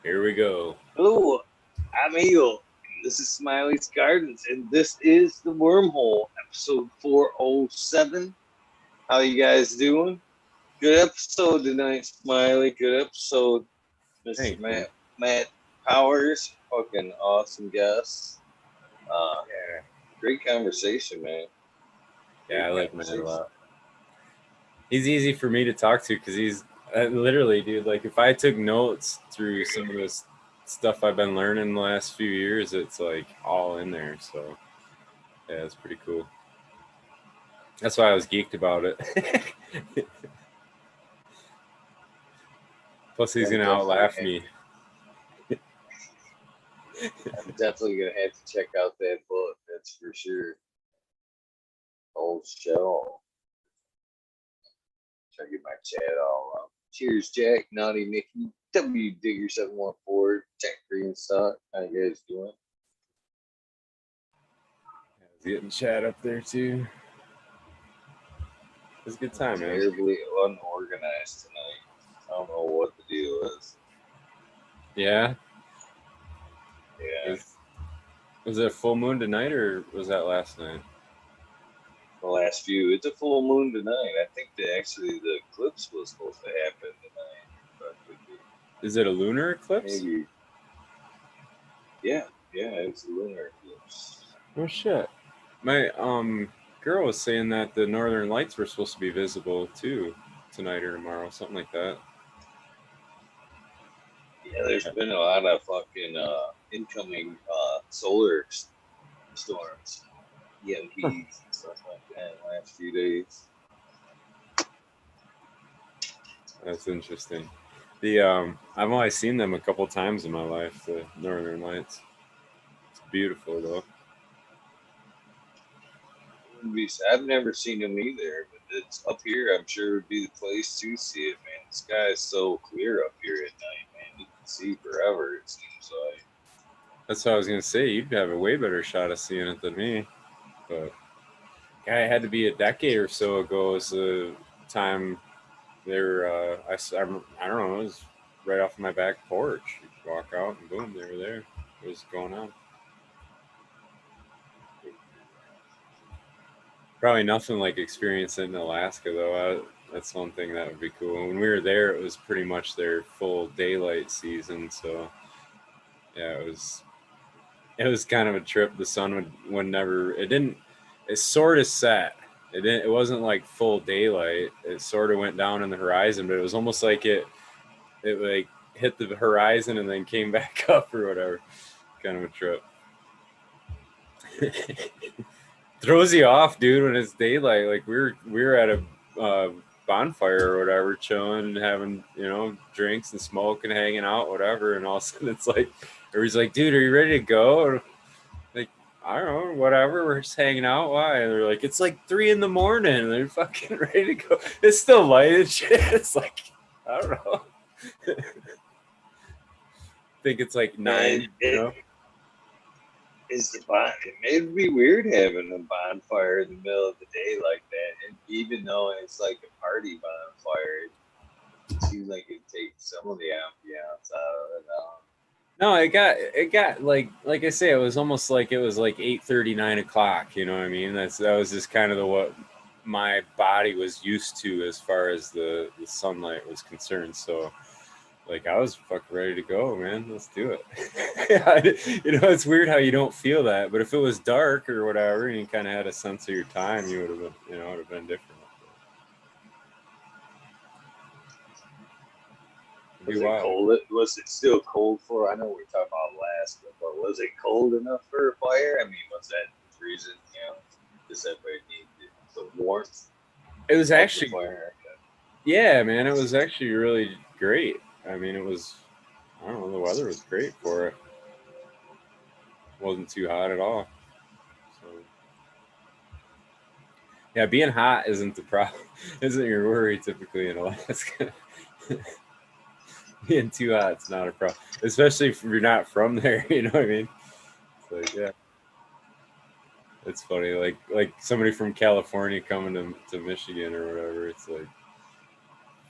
Here we go. Hello, I'm Eagle. And this is Smiley's Gardens, and this is the Wormhole, episode 407. How you guys doing? Good episode tonight, Smiley. Good episode, Mr. Thank you. Matt Powers. Fucking awesome guest. Uh, Yeah. Great conversation, man. Yeah, I Great like Matt a conversation. lot. He's easy for me to talk to because he's literally, dude. Like, if I took notes through some of this stuff I've been learning the last few years, it's like all in there. So, yeah, it's pretty cool. That's why I was geeked about it. Plus, he's I'm gonna definitely gonna outlaugh have me. I'm definitely gonna have to check out that book. That's for sure. Old show. Try to get my chat all up. Cheers, Jack, Naughty Mickey, W Digger 714, Jack Greenstock. How you guys doing? He's getting chat up there too. It's a good I'm time, man. terribly unorganized tonight. I don't know what the deal is. Yeah. Yeah, Was it a full moon tonight or was that last night? the last few. It's a full moon tonight. I think that actually the eclipse was supposed to happen tonight. But Is it a lunar eclipse? maybe, yeah, yeah, it's a lunar eclipse. Oh shit. My girl was saying that the northern lights were supposed to be visible too tonight or tomorrow, something like that. Yeah, there's been a lot of fucking incoming solar storms, Huh. EMPs, and stuff like that in the last few days. That's interesting. The I've only seen them a couple times in my life, the northern lights. It's beautiful though. I've never seen them either, but it's up here. I'm sure it would be the place to see it, man. The sky is so clear up here at night, man. You can see forever. It seems like. That's what I was gonna say. You'd have a way better shot of seeing it than me. But guy, it had to be a decade or so ago was the time they were I don't know, it was right off my back porch. You walk out and boom, they were there. What was going on? Probably nothing like experiencing in Alaska though. That's one thing that would be cool. When we were there, it was pretty much their full daylight season. So yeah, it was kind of a trip. The sun would never. It didn't. It sort of set. It didn't. It wasn't like full daylight. It sort of went down in the horizon, but it was almost like it like hit the horizon and then came back up or whatever. Kind of a trip. Throws you off, dude, when it's daylight. Like we were at a bonfire or whatever, chilling and having drinks and smoke and hanging out, whatever. And all of a sudden, it's like everybody's like, "Dude, are you ready to go?" And like, I don't know, whatever. We're just hanging out. Why? And they're like, it's like 3 in the morning. And they're fucking ready to go. It's still light and shit. It's like I don't know. I think it's like Man, 9. it is the bon. It'd be weird having a bonfire in the middle of the day like that, and even though it's like a party bonfire, it seems like it takes some of the ambiance out of it. No, it got like I say, it was almost like it was like 8:30, 9 o'clock. You know what I mean? That was just kind of the what my body was used to as far as the sunlight was concerned. So like I was fucking ready to go, man. Let's do it. It's weird how you don't feel that, but if it was dark or whatever, and you kind of had a sense of your time, you would have been, it would have been different. It'd be Was it wild. cold? Was it still cold for? I know we're talking about Alaska, but was it cold enough for a fire? I mean, was that the reason? Does everybody need the warmth It was of the actually, fire? yeah, man. It was actually really great. I mean, it was. I don't know. The weather was great for it. It wasn't too hot at all. So yeah, being hot isn't the problem. Isn't your worry typically in Alaska? Being too hot's not a problem, especially if you're not from there. You know what I mean? It's like yeah, it's funny. Like somebody from California coming to Michigan or whatever. It's like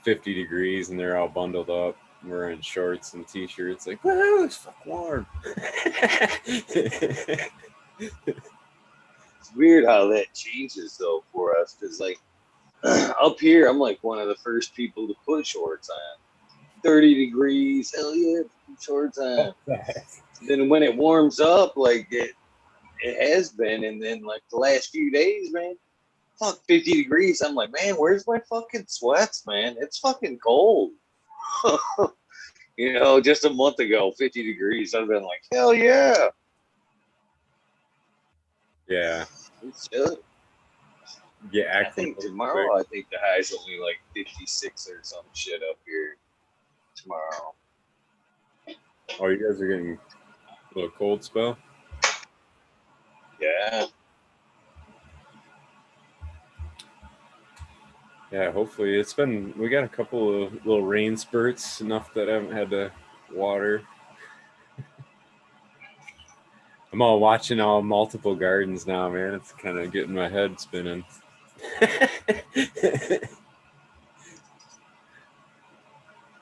50 degrees and they're all bundled up. wearing shorts and t-shirts, like, woo, it's fucking warm. It's weird how that changes though for us, because like up here, I'm like one of the first people to put shorts on. 30 degrees, hell yeah, put shorts on. Then when it warms up, like it has been, and then like the last few days, man, fuck 50 degrees. I'm like, man, where's my fucking sweats, man? It's fucking cold. You know, just a month ago, 50 degrees, I'd have been like, hell yeah. Yeah. It's chilly. Yeah, I think tomorrow, I think the high's only like 56 or some shit up here tomorrow. Oh, you guys are getting a little cold spell? Yeah. Yeah, hopefully. We got a couple of little rain spurts, enough that I haven't had to water. I'm all watching all multiple gardens now, man. It's kind of getting my head spinning.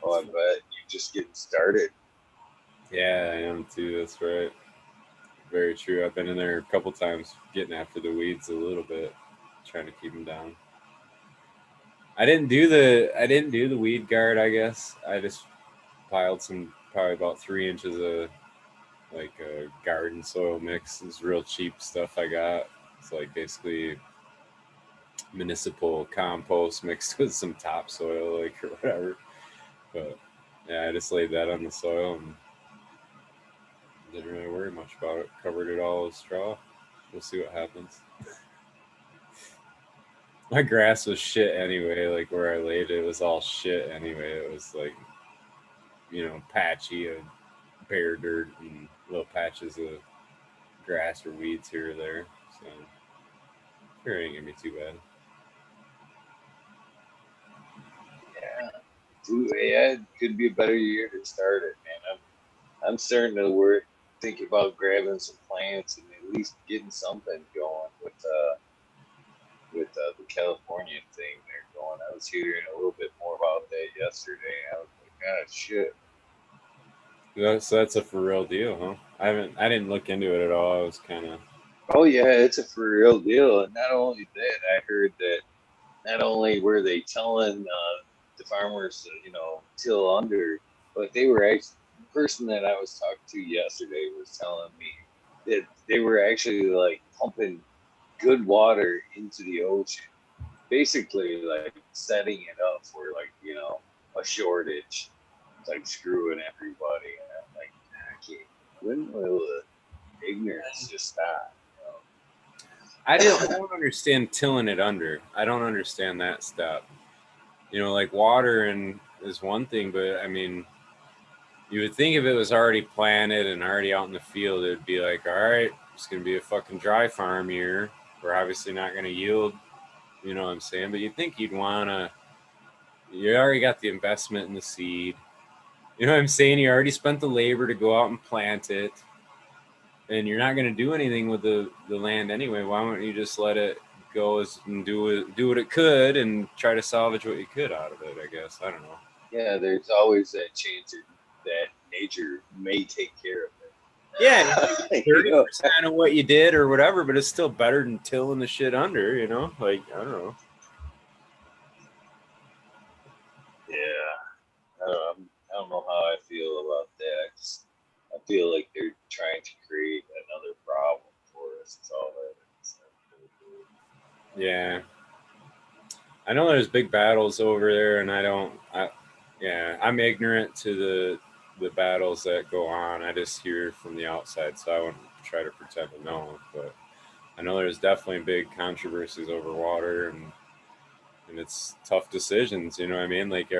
Oh, I bet you're just getting started. Yeah, I am too. That's right. Very true. I've been in there a couple times getting after the weeds a little bit, trying to keep them down. I didn't do the weed guard, I guess. I just piled some probably about 3 inches of like a garden soil mix. It's real cheap stuff I got. It's like basically municipal compost mixed with some topsoil, like, or whatever. But yeah, I just laid that on the soil and didn't really worry much about it. Covered it all with straw. We'll see what happens. My grass was shit anyway. Like where I laid it was all shit anyway. It was like, patchy and bare dirt and little patches of grass or weeds here or there. So sure ain't gonna be too bad. Yeah, it could be a better year to start it, man. I'm starting to think about grabbing some plants and at least getting something going with the California thing they're going. I was hearing a little bit more about that yesterday. I was like, ah, shit. So that's a for real deal, huh? I didn't look into it at all. I was kind of. Oh yeah, it's a for real deal. And not only that, I heard that not only were they telling the farmers, till under, but they were actually the person that I was talking to yesterday was telling me that they were actually like pumping good water into the ocean, basically like setting it up for like a shortage. It's like screwing everybody. And I'm like, I can't. When will the ignorance just stop? I don't understand tilling it under. I don't understand that step. Like water and is one thing, but I mean, you would think if it was already planted and already out in the field, it'd be like, all right, it's gonna be a fucking dry farm year. We're obviously not gonna yield. You know what I'm saying? But you'd think you'd wanna. You already got the investment in the seed. You know what I'm saying? You already spent the labor to go out and plant it, and you're not going to do anything with the land anyway. Why don't you just let it go and do what it could and try to salvage what you could out of it? I guess I don't know. Yeah, there's always that chance that nature may take care of it. Yeah, 30% of what you did or whatever, but it's still better than tilling the shit under. Like I don't know. Yeah, I don't know how I feel about that. I feel like they're trying to create another problem for us. It's all that is. Yeah, I know there's big battles over there, and I'm ignorant to the battles that go on. I just hear from the outside, so I wouldn't try to pretend to know. But I know there's definitely big controversies over water, and it's tough decisions. You know what I mean? Like,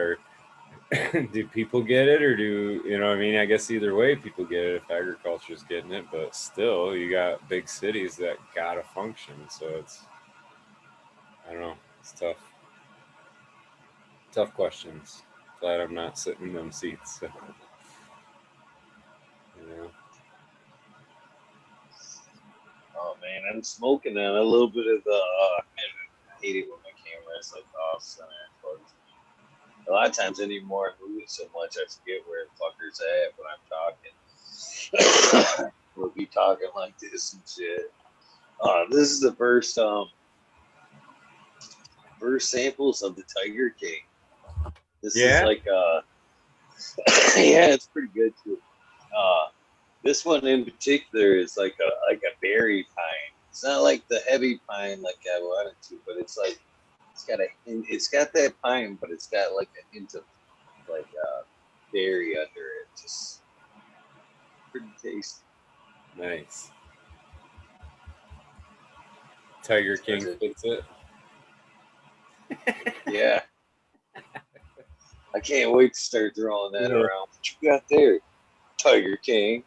do people get it, or do you know what I mean? I guess either way, people get it if agriculture's getting it, but still, you got big cities that gotta function. So I don't know. It's tough. Tough questions. Glad I'm not sitting in them seats. So, you know. Oh man, I'm smoking on a little bit of the. I hate it when my camera is like off center. A lot of times anymore, I move it so much I forget where the fucker's at when I'm talking. We'll be talking like this and shit. This is the first samples of the Tiger King. This is like yeah, it's pretty good too. This one in particular is like a berry pine. It's not like the heavy pine like I wanted to, but it's like it's got that pine, but it's got like a hint of like berry under it. Just pretty tasty. Nice. Tiger King fits it. Yeah. I can't wait to start throwing that around. What you got there, Tiger King?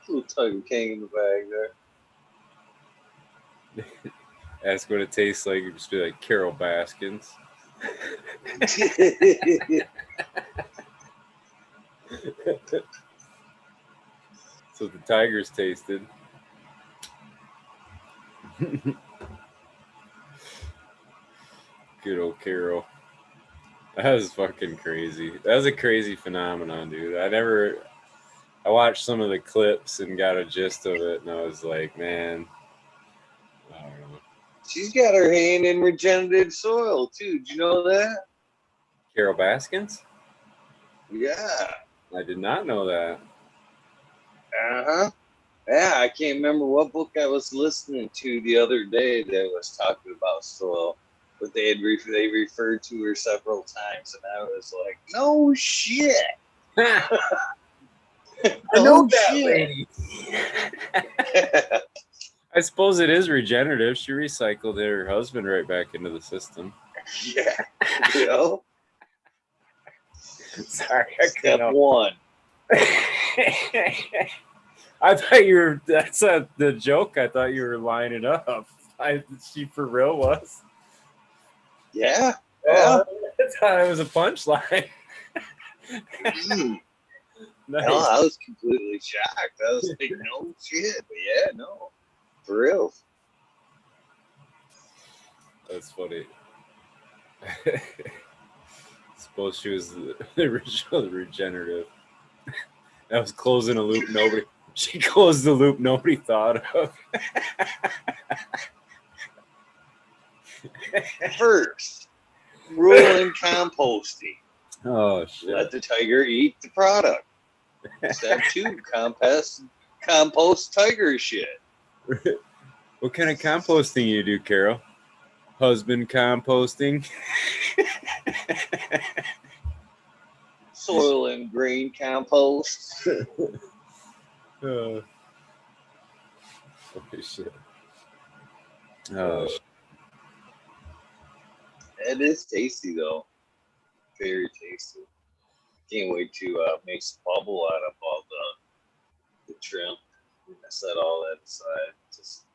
Little Tiger King in the bag there. Ask what it tastes like. You just be like Carol Baskins. So the tigers tasted. Good old Carol. That was fucking crazy. That was a crazy phenomenon, dude. I watched some of the clips and got a gist of it, and I was like, man, I don't know. She's got her hand in regenerative soil too. Did you know that? Carol Baskins? Yeah. I did not know that. Uh-huh. Yeah, I can't remember what book I was listening to the other day that was talking about soil, but they referred to her several times, and I was like, no shit. I know that lady. I suppose it is regenerative. She recycled her husband right back into the system. Yeah. You know? Sorry, Step one. I thought you were. That's the joke. I thought you were lining up. She for real was. Yeah. Yeah. I thought it was a punchline. Nice. No, I was completely shocked. I was like, no shit. But yeah, no. For real. That's funny. Suppose she was the original regenerative. That was closing a loop she closed the loop nobody thought of. First, rolling composting. Oh shit. Let the tiger eat the product. Step 2, compost tiger shit. What kind of composting you do, Carol? Husband composting? Soil and grain compost. Holy shit. Oh, It is tasty though. Very tasty. Can't wait to make some bubble out of all the trim. I set all that aside. Just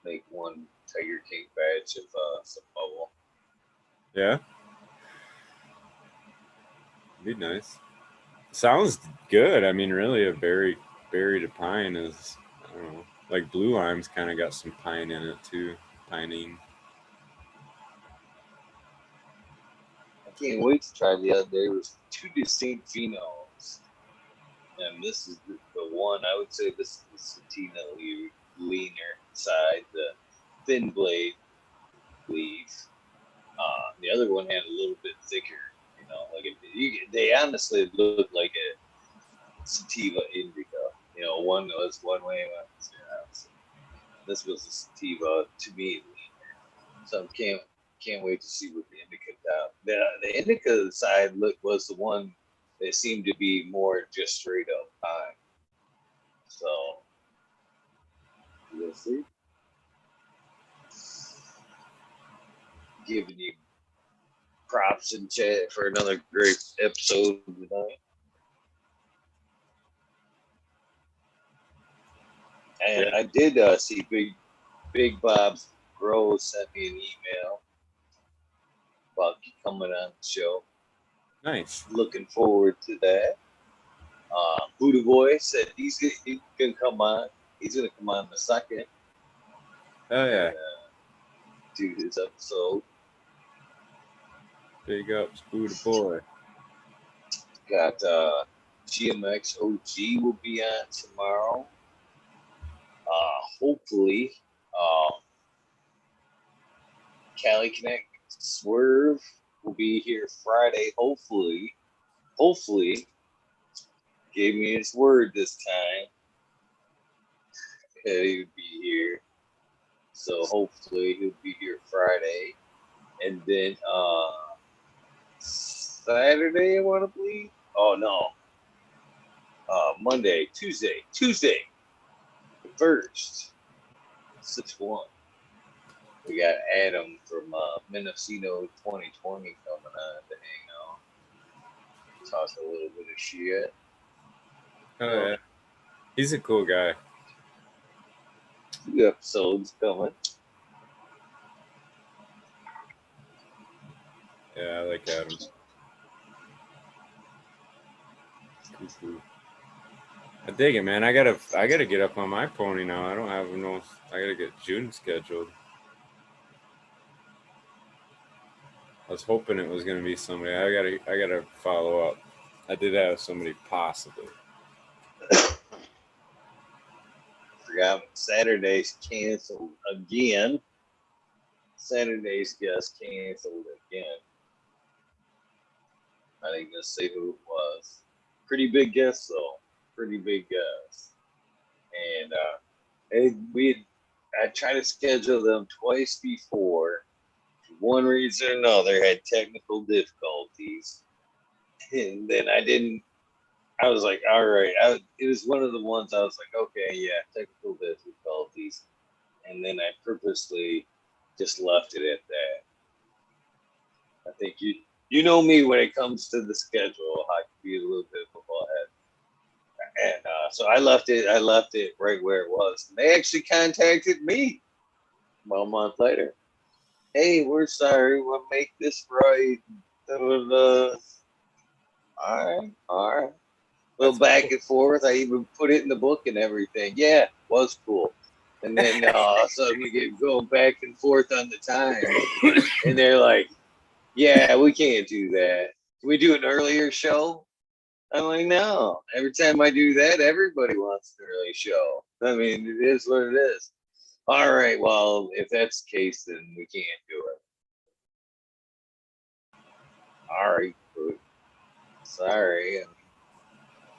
make one Tiger King batch of some bubble. Yeah. Be nice. Sounds good. I mean, really, a berry to pine is, I don't know, like blue lime's kind of got some pine in it too. Pining. I can't wait to try the other day. There was 2 distinct phenols. And this is the one, I would say this is the satina leaner side, the thin blade leaf. The other one had a little bit thicker, like they honestly look like a sativa indica. One was one way, one was the other. This was a sativa to me. So can't wait to see what the indica does. The indica side was the one that seemed to be more just straight up pine. So we'll see. Giving you props and chat for another great episode tonight. And I did see Big Bob's Grow sent me an email about coming on the show. Nice. Looking forward to that. Buddha Boy said he's gonna come on. He's gonna come on the second. Oh yeah. And, do this episode. Big ups, Buddha boy. Got GMX OG will be on tomorrow. Hopefully, Cali Connect Swerve will be here Friday. Hopefully, gave me his word this time that he would be here. So hopefully he'll be here Friday, and then Saturday I want to believe. Oh no, Monday, Tuesday, the first 6-1. We got Adam from Mendocino 2020 coming on to hang out, talk a little bit of shit. Oh yeah, he's a cool guy. 2 episodes coming. Yeah, I like Adam. Cool. I dig it, man. I gotta get up on my pony now. I don't have no. I gotta get June scheduled. I was hoping it was gonna be somebody. I gotta follow up. I did have somebody possibly. Forgot Saturday's canceled again. Saturday's guest canceled again. I ain't gonna say who it was. Pretty big guest though. Pretty big guest. And I tried to schedule them twice before. For one reason or another, had technical difficulties. And then I was like, all right. It was one of the ones I was like, okay, yeah, technical difficulties. And then I purposely just left it at that. I think you know me when it comes to the schedule. I can be a little bit of a ballhead. And so I left it right where it was. And they actually contacted me about a month later. Hey, we're sorry. We'll make this right. All right. A little back and forth. I even put it in the book and everything. Yeah, was cool. And then so we get going back and forth on the time. And they're like, yeah, we can't do that. Can we do an earlier show? I'm like, no. Every time I do that, everybody wants an early show. I mean, it is what it is. All right, well, if that's the case, then we can't do it. All right, good. Sorry.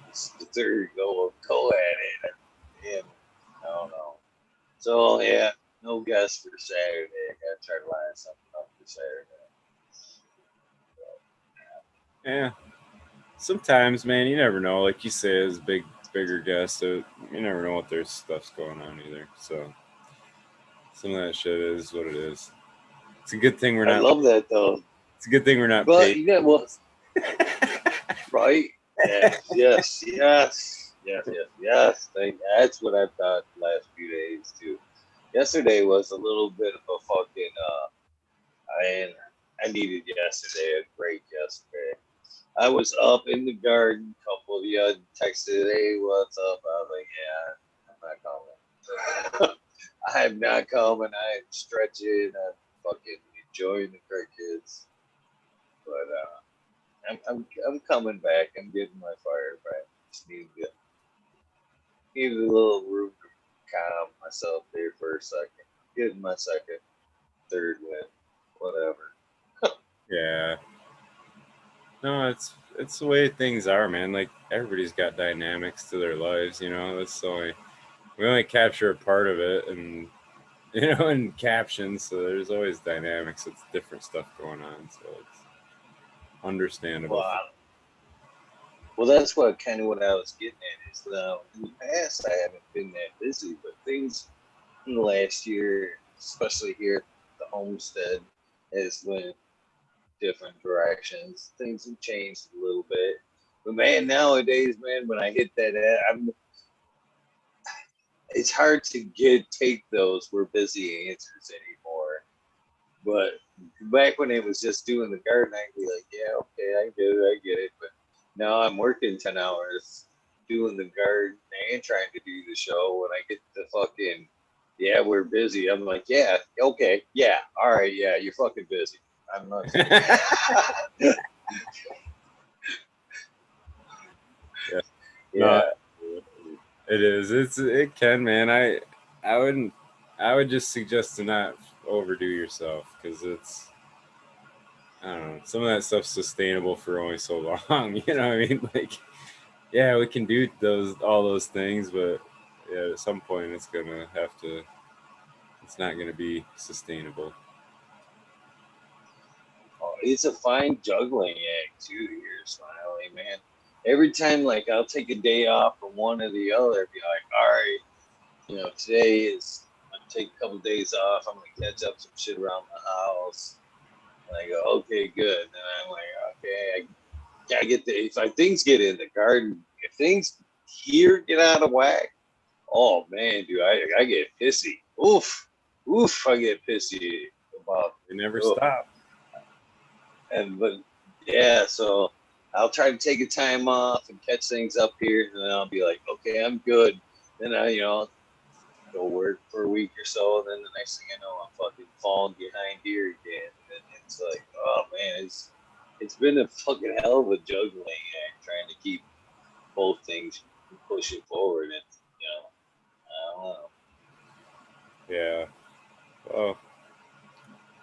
It's the third go at it. Yeah, I don't know. So, yeah, no guest for Saturday. I got to try to line something up for Saturday. Yeah. Sometimes, man, you never know. Like you say, as bigger guests, so you never know what their stuff's going on either. So some of that shit is what it is. It's a good thing we're not. I love that though. It's a good thing we're not But paid. you know what? Right? Yes. That's what I thought the last few days too. Yesterday was a little bit of a fucking I needed yesterday, a break yesterday. I was up in the garden. A couple of you texted, hey, what's up? I was like, yeah, I'm not coming. I'm not coming. I'm stretching. I'm fucking enjoying the crickets. But I'm coming back. I'm getting my fire back. Just need a little room to calm myself there for a second. Getting my second, third win, whatever. Yeah. No, it's the way things are, man. Like everybody's got dynamics to their lives, you know. We only capture a part of it, and in captions. So there's always dynamics. It's different stuff going on, so it's understandable. Well, that's what I was getting at is now in the past I haven't been that busy, but things in the last year, especially here at the homestead, has went different directions. Things have changed a little bit. But man, nowadays, man, when I hit that, it's hard to take those "we're busy" answers anymore. But back when it was just doing the garden, I'd be like, yeah, okay, I get it. But now I'm working 10 hours doing the garden and trying to do the show. When I get the fucking, yeah, we're busy. I'm like, yeah, okay, yeah, all right, yeah, you're fucking busy. I'm not. Yeah. Yeah. It is. It can, man. I would just suggest to not overdo yourself because I don't know. Some of that stuff's sustainable for only so long. You know what I mean? Like, yeah, we can do all those things, but yeah, at some point it's gonna have to. It's not gonna be sustainable. Oh, it's a fine juggling act too. Here, Smiley, man. Every time, like, I'll take a day off from one or the other, be like, all right, today is. I'm gonna take a couple days off. I'm gonna catch up some shit around the house. And I go, okay, good. And I'm like, okay, I gotta get the if things get in the garden, if things here get out of whack, oh man, dude, I get pissy. Oof, I get pissy about. They never Ugh. stop. But yeah, so I'll try to take a time off and catch things up here, and then I'll be like, okay, I'm good. Then go work for a week or so. Then the next thing I know, I'm fucking falling behind here again, and it's like, oh man, it's been a fucking hell of a juggling act trying to keep both things pushing forward, and I don't know. Yeah. Well,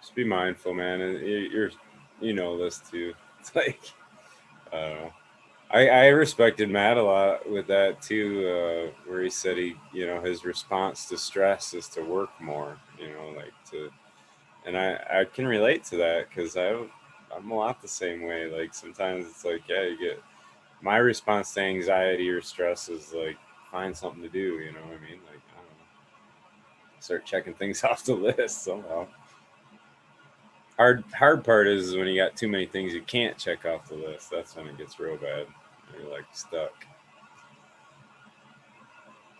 just be mindful, man. And you know this too. It's like, I don't know. I respected Matt a lot with that too, where he said his response to stress is to work more, like and I can relate to that because I'm a lot the same way. Like sometimes it's like, yeah, you get my response to anxiety or stress is like find something to do. You know what I mean? Like I don't know, start checking things off the list somehow. Hard part is when you got too many things you can't check off the list. That's when it gets real bad. You're like stuck.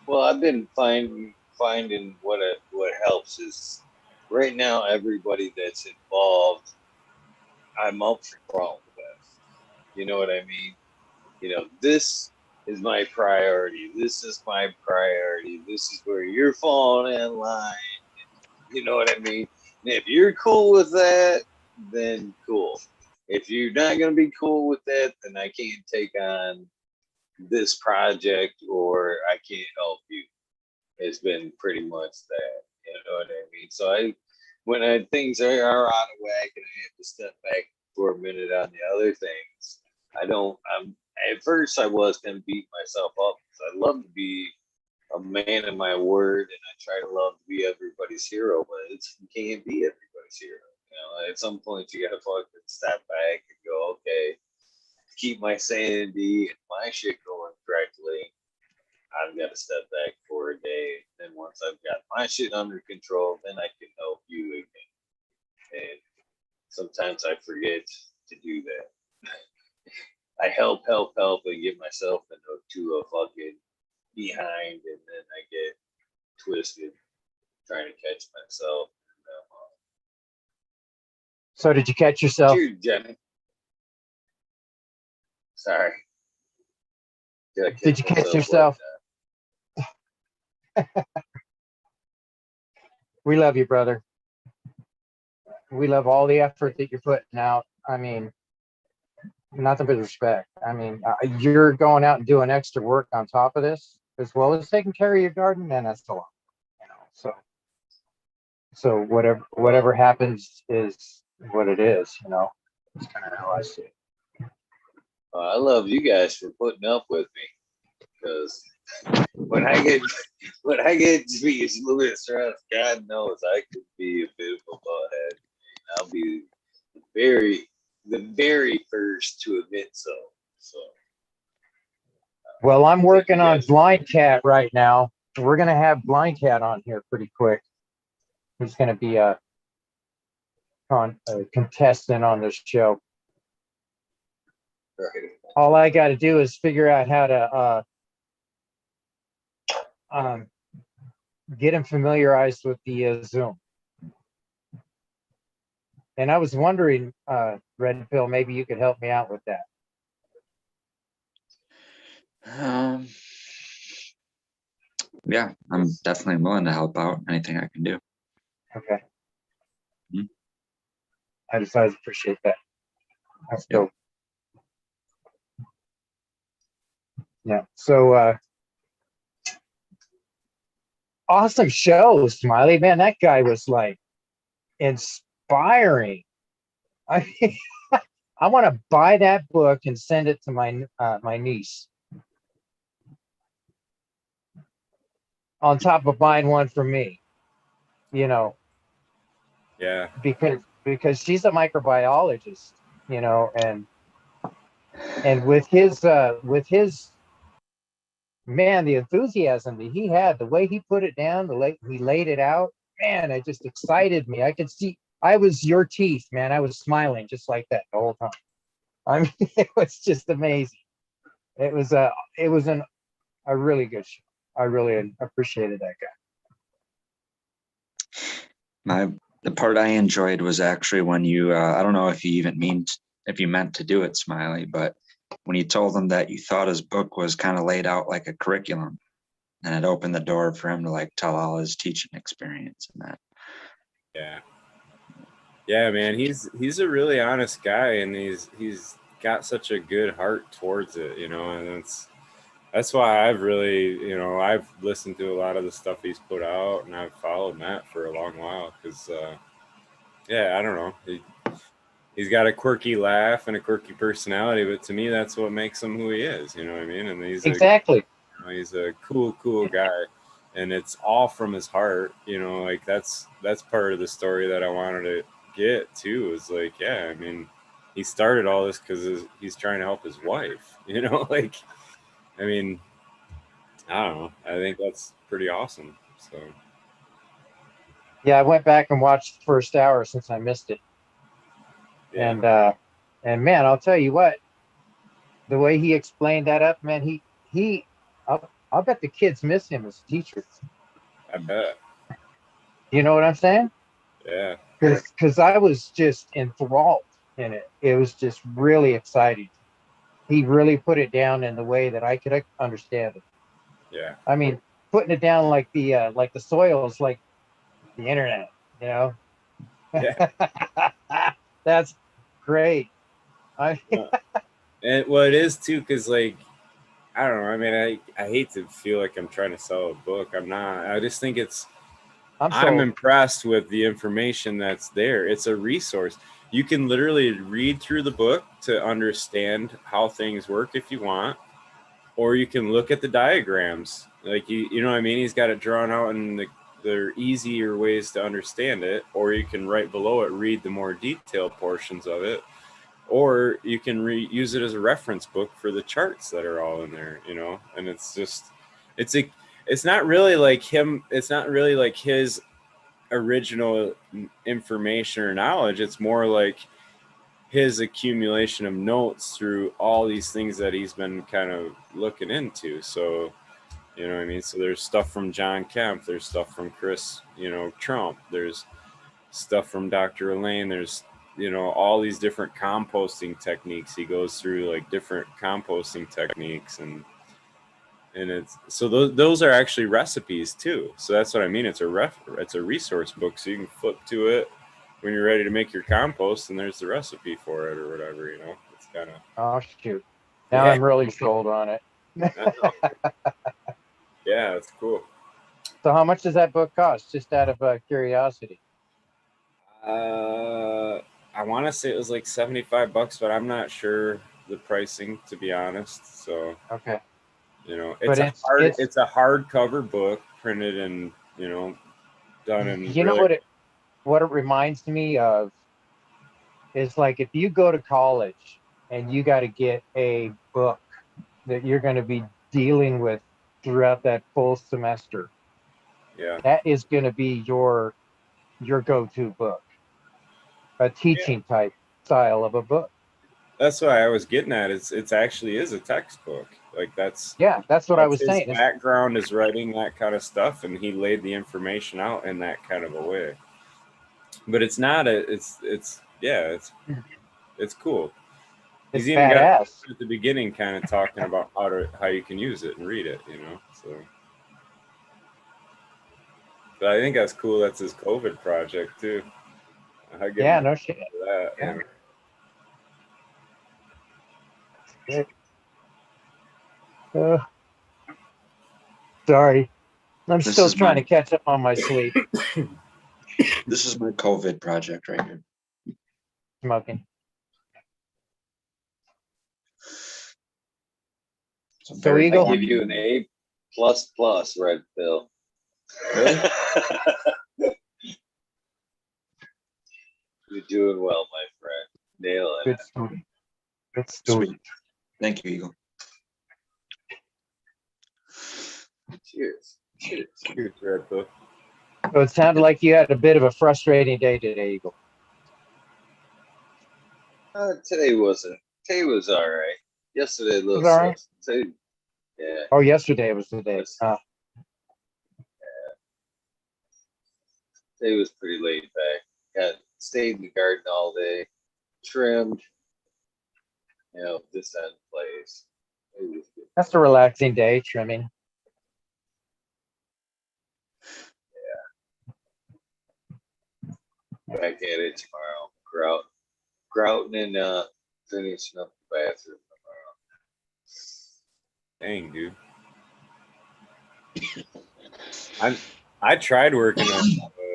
Well, I've been finding what helps is right now everybody that's involved, I'm up front with. You know what I mean? This is my priority. This is my priority. This is where you're falling in line. You know what I mean? And if you're cool with that, then cool. If you're not going to be cool with that, then I can't take on this project or I can't help you. It's been pretty much that. You know what I mean? So when things are out of whack and I have to step back for a minute on the other things, I don't. I'm at first I was gonna beat myself up because I love to be a man of my word and I try to love to be everybody's hero, but you can't be everybody's hero. At some point you gotta fucking step back and go, okay, keep my sanity and my shit going correctly. I've got to step back for a day. Then once I've got my shit under control, then I can help you again. And sometimes I forget to do that. I help, and get myself into a fucking behind, and then I get twisted trying to catch myself. So did you catch yourself? Cheers, Jenny. Sorry. Did you catch yourself? We love you, brother. We love all the effort that you're putting out. I mean, nothing but respect. I mean, you're going out and doing extra work on top of this, as well as taking care of your garden, and that's a lot. So whatever happens is what it is. It's kind of how I see it. I love you guys for putting up with me because when I get to be a little bit stressed, God knows I could be a bit of a butthead. I'll be the very first to admit so. So. Well, I'm working on Blind Cat right now. We're gonna have Blind Cat on here pretty quick. He's gonna be a contestant on this show. Right. All I got to do is figure out how to get him familiarized with the Zoom. And I was wondering, Red Pill, maybe you could help me out with that. Yeah, I'm definitely willing to help out. Anything I can do. Okay. I decided to appreciate that. That's Yep. dope. Yeah. So awesome show, Smiley. Man, that guy was like inspiring. I mean, I want to buy that book and send it to my niece. On top of buying one for me, you know, Yeah. because she's a microbiologist, you know, and with his man, the enthusiasm that he had, the way he put it down, the way he laid it out, man, it just excited me. I could see I was your teeth, man. I was smiling just like that the whole time. I mean, it was just amazing. It was a really good show. I really appreciated that guy. The part I enjoyed was actually when you, I don't know if you meant to do it, Smiley, but when you told him that you thought his book was kind of laid out like a curriculum, and it opened the door for him to like tell all his teaching experience and that. Yeah. Yeah, man, he's a really honest guy, and he's got such a good heart towards it, you know, and that's why I've really, you know, I've listened to a lot of the stuff he's put out, and I've followed Matt for a long while because, yeah, I don't know, he's got a quirky laugh and a quirky personality, but to me, that's what makes him who he is, you know what I mean? And Exactly. he's a cool guy, and it's all from his heart, you know, like that's part of the story that I wanted to get too, is like, yeah, I mean, he started all this because he's trying to help his wife, you know, like, I mean, I don't know, I think that's pretty awesome. So Yeah, I went back and watched the first hour since I missed it. yeah. And man, I'll tell you what, the way he explained that up, man, I'll bet the kids miss him as a teacher. I bet. You know what I'm saying? Yeah. Because I was just enthralled in it. It was just really exciting. He really put it down in the way that I could understand it. Yeah. I mean, putting it down like the soil is like the internet, you know? Yeah. That's great. And well, it is too, because like, I don't know, I mean, I hate to feel like I'm trying to sell a book. I'm not. I just think I'm sold. impressed with the information that's there. It's a resource. You can literally read through the book to understand how things work if you want, or you can look at the diagrams. Like you know what I mean? He's got it drawn out, and there are easier ways to understand it, or you can right below it read the more detailed portions of it, or you can use it as a reference book for the charts that are all in there, you know. And it's just it's not really like him, it's not really like his original information or knowledge. It's more like his accumulation of notes through all these things that he's been kind of looking into. So you know what I mean? So there's stuff from John Kemp, there's stuff from Chris, you know, Trump, there's stuff from Dr. Elaine, there's, you know, all these different composting techniques. He goes through like different composting techniques, and it's so those are actually recipes too. So that's what I mean. It's a resource book, so you can flip to it when you're ready to make your compost, and there's the recipe for it or whatever, you know. It's kind of, Oh shoot. Now yeah. I'm really sold on it. Yeah, it's cool. So how much does that book cost? Just out of curiosity. I want to say it was like $75, but I'm not sure the pricing, to be honest. So Okay. you know, But it's a hardcover book printed and, you know, done in you know really. what it reminds me of is like if you go to college and you got to get a book that you're going to be dealing with throughout that full semester. Yeah. That is going to be your go-to book, a teaching type style of a book. That's what I was getting at. It's actually is a textbook. Like that's what I was his saying. background is writing that kind of stuff, and he laid the information out in that kind of a way. But it's not it's cool. It's He's even got badass. at the beginning kind of talking about how you can use it and read it, you know. So but I think that's cool. That's his COVID project too. I give Yeah, him no shit. for that. Yeah. And Good. Uh, sorry. I'm This still is trying my to catch up on my sleep. this is my COVID project right here. Smoking. It's a So very Eagle? I give you an A plus plus, Red Pill. Really? You're doing well, my friend. Nailing Good it. student. Good Sweet. student. Thank you, Eagle. Cheers. Cheers. Cheers, Red Bull. So it sounded like you had a bit of a frustrating day today, Eagle. Today wasn't. Today was all right. Yesterday a little Was all right? stressful. Today, yeah. Oh, yesterday was the day. Today was pretty laid back. Stayed in the garden all day, trimmed, this end place. It was good. That's a relaxing day, trimming. Back at it tomorrow. Grouting and finishing up the bathroom tomorrow. Dang, dude. I tried working on.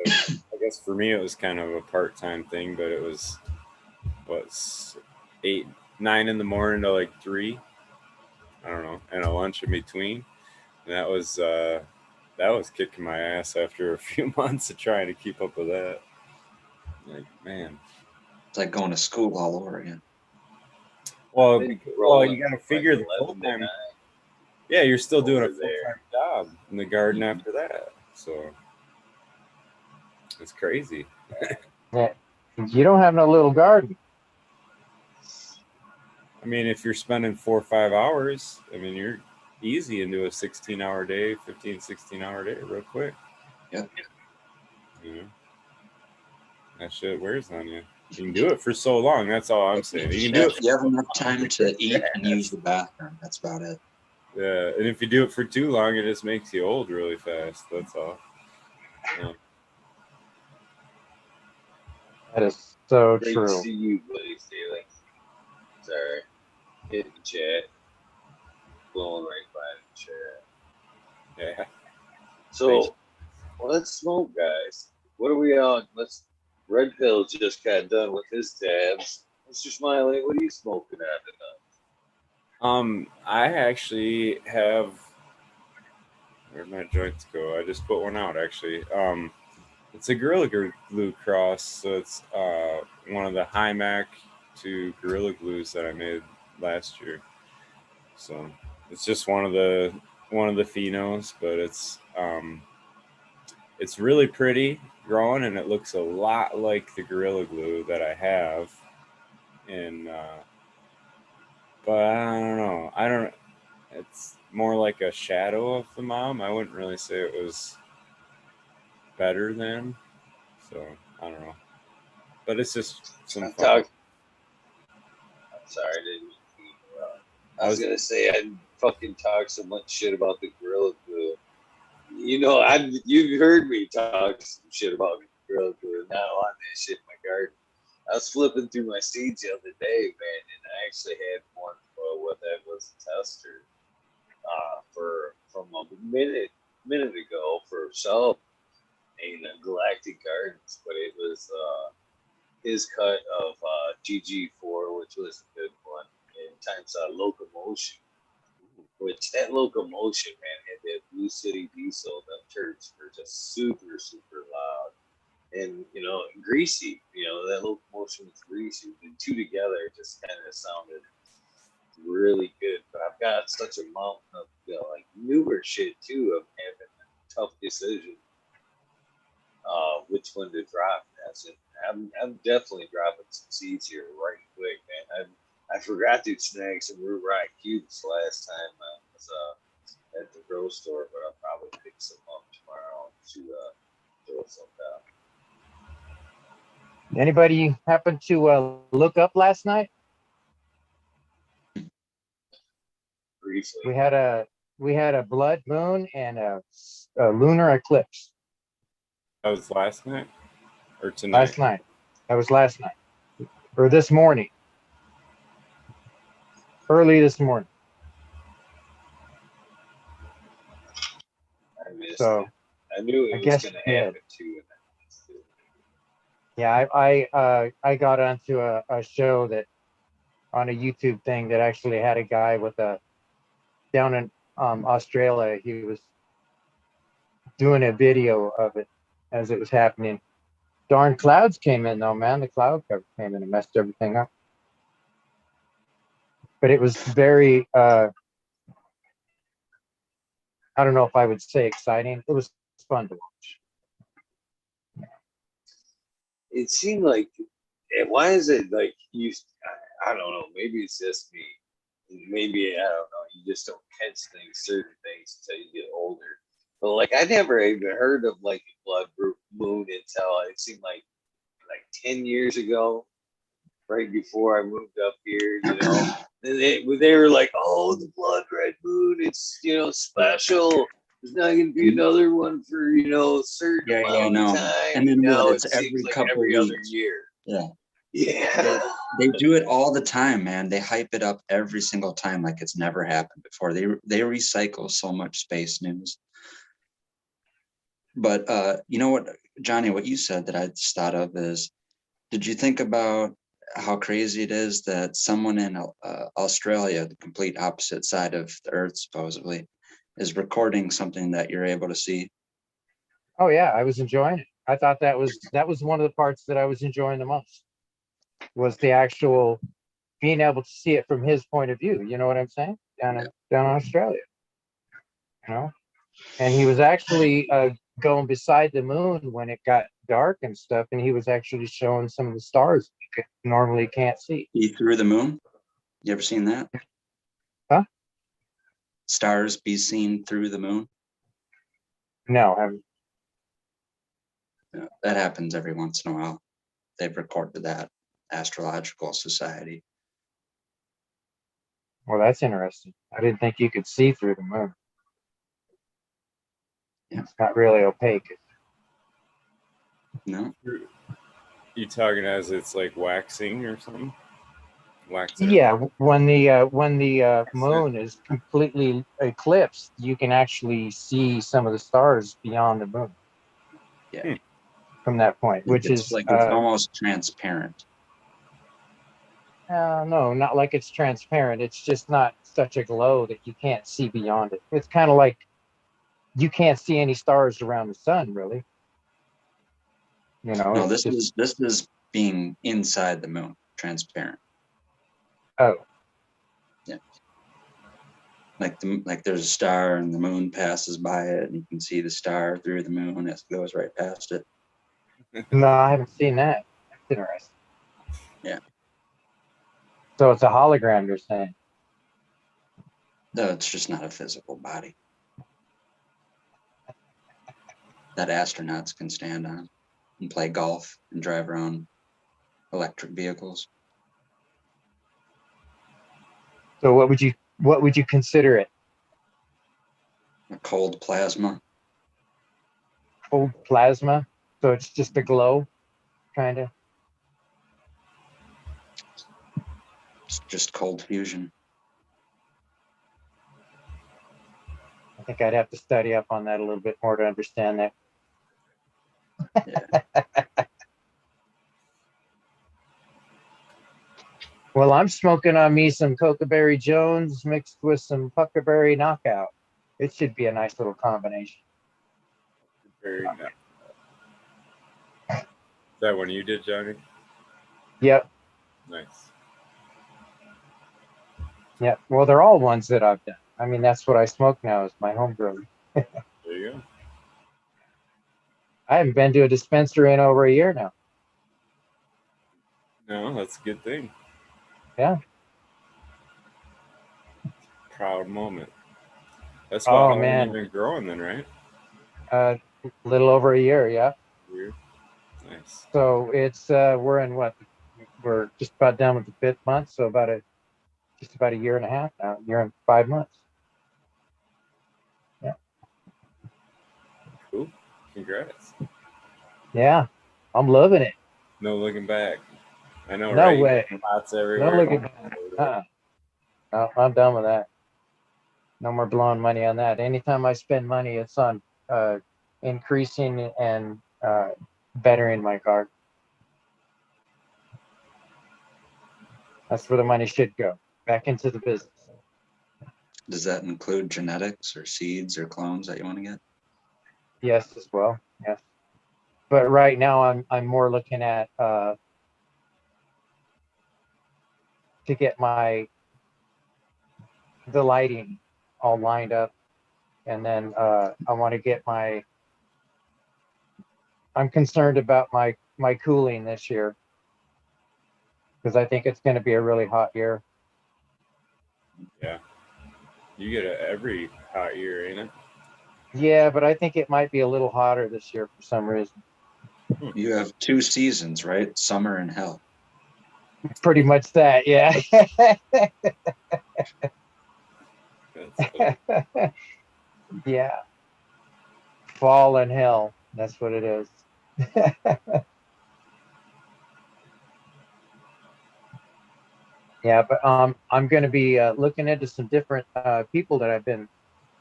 I guess for me it was kind of a part-time thing, but it was 8, 9 in the morning to like 3. I don't know, and a lunch in between. And that was kicking my ass after a few months of trying to keep up with that. Like, man. It's like going to school all over again. Well, Then you got to figure the 11 to full-time. 9. Yeah, you're still doing a Over there. full-time job in the garden after that. So it's crazy. Yeah. You don't have no little garden. I mean, if you're spending 4 or 5 hours, I mean, you're easy into a 16-hour day, 15, 16-hour day real quick. Yep. You know, that shit wears on you. You can do it for so long. That's all I'm saying. You can do it. You have enough time to eat and use the bathroom. That's about it. Yeah, and if you do it for too long, it just makes you old really fast. That's all. Yeah. That is so Great to true. see you, buddy, Staley. Sorry. Hit the chat. Blowing right by the chat. Yeah. So, let's smoke, guys. What are we on? Red Pill just got done with his tabs. Mr. Smiley, what are you smoking at tonight? I actually have. Where'd my joints go? I just put one out actually. It's a Gorilla Glue cross, so it's one of the High Mac to Gorilla Glues that I made last year. So it's just one of the phenos, but it's really pretty growing, and it looks a lot like the Gorilla Glue that I have. And but I don't know. It's more like a shadow of the mom. I wouldn't really say it was better than. So I don't know. But it's just some fun. I'm sorry, I didn't mean to interrupt. I was gonna say I fucking talk so much shit about the Gorilla Glue. You've heard me talk some shit about Gorilla Glue. Not on that shit in my garden. I was flipping through my seeds the other day, man, and I actually had one for what that was a tester from a minute ago for shelf in Galactic Gardens, but it was his cut of GG4, which was a good one, and times Locomotion, which that Locomotion, man, had that Blue City diesel. Them turds were just super, super loud. And, greasy, that Locomotion was greasy. The two together just kind of sounded really good. But I've got such a mountain of, like newer shit too. I'm having a tough decision which one to drop. I'm definitely dropping some seeds here right quick, man. I forgot to snag some root rot cubes last time I was at the grocery store, but I'll probably pick some up tomorrow to throw some down. Anybody happen to look up last night? Briefly. We had a blood moon and a lunar eclipse That was last night or tonight? last night. That was last night or this morning, early this morning. I missed So it. I knew I it was guess going you to did. happen too. And I missed it. Yeah, I got onto a show that on a YouTube thing that actually had a guy with a down in Australia. He was doing a video of it as it was happening. Darn clouds came in though, man. The cloud cover came in and messed everything up. But it was very I don't know if I would say exciting. It was fun to watch. It seemed like, why is it like I don't know. Maybe it's just me. Maybe, I don't know. You just don't catch certain things until you get older. But like, I never even heard of like a blood moon until it seemed like 10 years ago, right before I moved up here, you know. And they were like, oh, the blood red moon, it's, special. There's not going to be another one for, a certain amount of time. And then now it's it seems every like couple every other weeks. year. Yeah. Yeah. They do it all the time, man. They hype it up every single time like it's never happened before. They recycle so much space news. But you know what, Johnny, what you said that I just thought of is, did you think about how crazy it is that someone in Australia, the complete opposite side of the earth supposedly, is recording something that you're able to see? Oh yeah, I was enjoying it. I thought that was one of the parts that I was enjoying the most, was the actual being able to see it from his point of view. You know what I'm saying? Down in Australia, and he was actually going beside the moon when it got dark and stuff, and he was actually showing some of the stars you normally can't see. See through the moon? You ever seen that? Huh? Stars be seen through the moon? No, I haven't. That happens every once in a while. They've recorded that. Astrological Society. Well, that's interesting. I didn't think you could see through the moon. Yeah. It's not really opaque. No. You talking as it's like waxing or something? Waxing. Yeah, when the moon is completely eclipsed, you can actually see some of the stars beyond the moon. Yeah. From that point, which it's is like it's almost transparent. No, not like it's transparent. It's just not such a glow that you can't see beyond it. It's kind of like you can't see any stars around the sun, really. No, it's this is being inside the moon, transparent. Oh. Yeah. Like there's a star and the moon passes by it, and you can see the star through the moon as it goes right past it. No, I haven't seen that. That's interesting. Yeah. So it's a hologram, you're saying? No, it's just not a physical body that astronauts can stand on and play golf and drive around electric vehicles. So what would you consider it? A cold plasma. Cold plasma? So it's just a glow, kind of? It's just cold fusion. I think I'd have to study up on that a little bit more to understand that. Yeah. Well, I'm smoking on me some Coca-Berry Jones mixed with some Puckerberry Knockout. It should be a nice little combination. Very nice. Is that one you did, Johnny? Yep. Nice. Yep. Well, they're all ones that I've done. I mean, that's what I smoke now is my homegrown. There you go. I haven't been to a dispensary in over a year now. No, that's a good thing. Yeah. Proud moment. That's about how long man. you've been growing then, right? A little over a year, yeah. Weird. Nice. So it's we're in what? We're just about done with the 5th month, so just about a year and a half now, year and 5 months. Yeah. Cool. Congrats. Yeah. I'm loving it. No looking back. I know, No right? way. Spots everywhere. No looking back. No, I'm done with that. No more blowing money on that. Anytime I spend money, it's on increasing and bettering my car. That's where the money should go, back into the business. Does that include genetics or seeds or clones that you want to get? Yes, as well. Yes, but right now I'm more looking at to get the lighting all lined up, and then I want to get I'm concerned about my cooling this year because I think it's going to be a really hot year. Yeah. You get it every hot year, ain't it? Yeah, but I think it might be a little hotter this year for some reason. You have 2 seasons, right? Summer and hell. Pretty much that, yeah. That's Yeah. Fall and hell. That's what it is. Yeah, but I'm going to be looking into some different people that I've been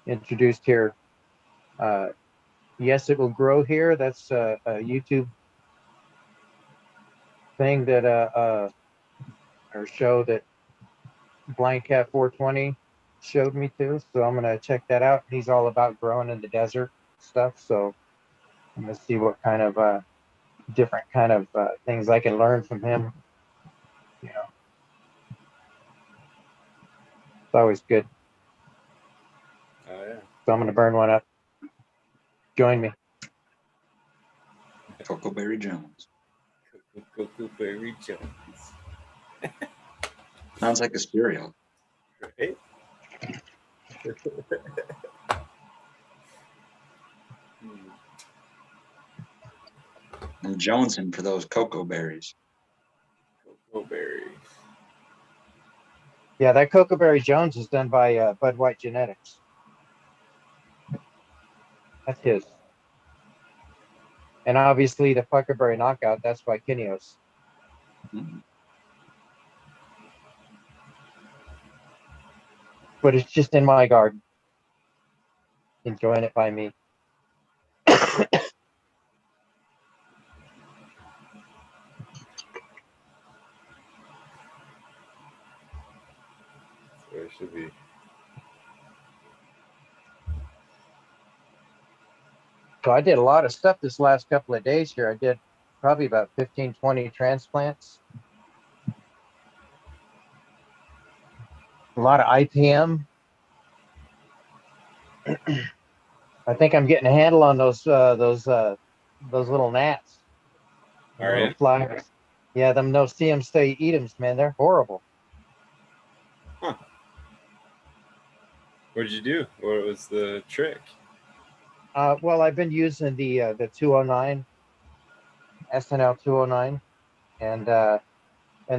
introduced here. Yes, it will grow here. That's a YouTube thing that or show that Blind Cat 420 showed me to. So I'm gonna check that out. He's all about growing in the desert stuff. So I'm gonna see what kind of different kind of things I can learn from him. You know, it's always good. Oh yeah. So I'm gonna burn one up. Join me. Cocoberry Jones. Cocoa Berry Jones. Sounds like a cereal. Right? And Jonesing for those cocoa berries. Cocoa Berry. Yeah, that Cocoberry Jones is done by Bud White Genetics. That's his. And obviously the Puckerberry Knockout, that's by Kineos. Mm. But it's just in my garden. Enjoying it by me. So it should be. So I did a lot of stuff this last couple of days here. I did probably about 15, 20 transplants. A lot of IPM. I think I'm getting a handle on those little gnats. All Little right. flies. Yeah, them no see them, stay eat them, man. They're horrible. Huh. What did you do? What was the trick? Well, I've been using the 209, SNL 209, and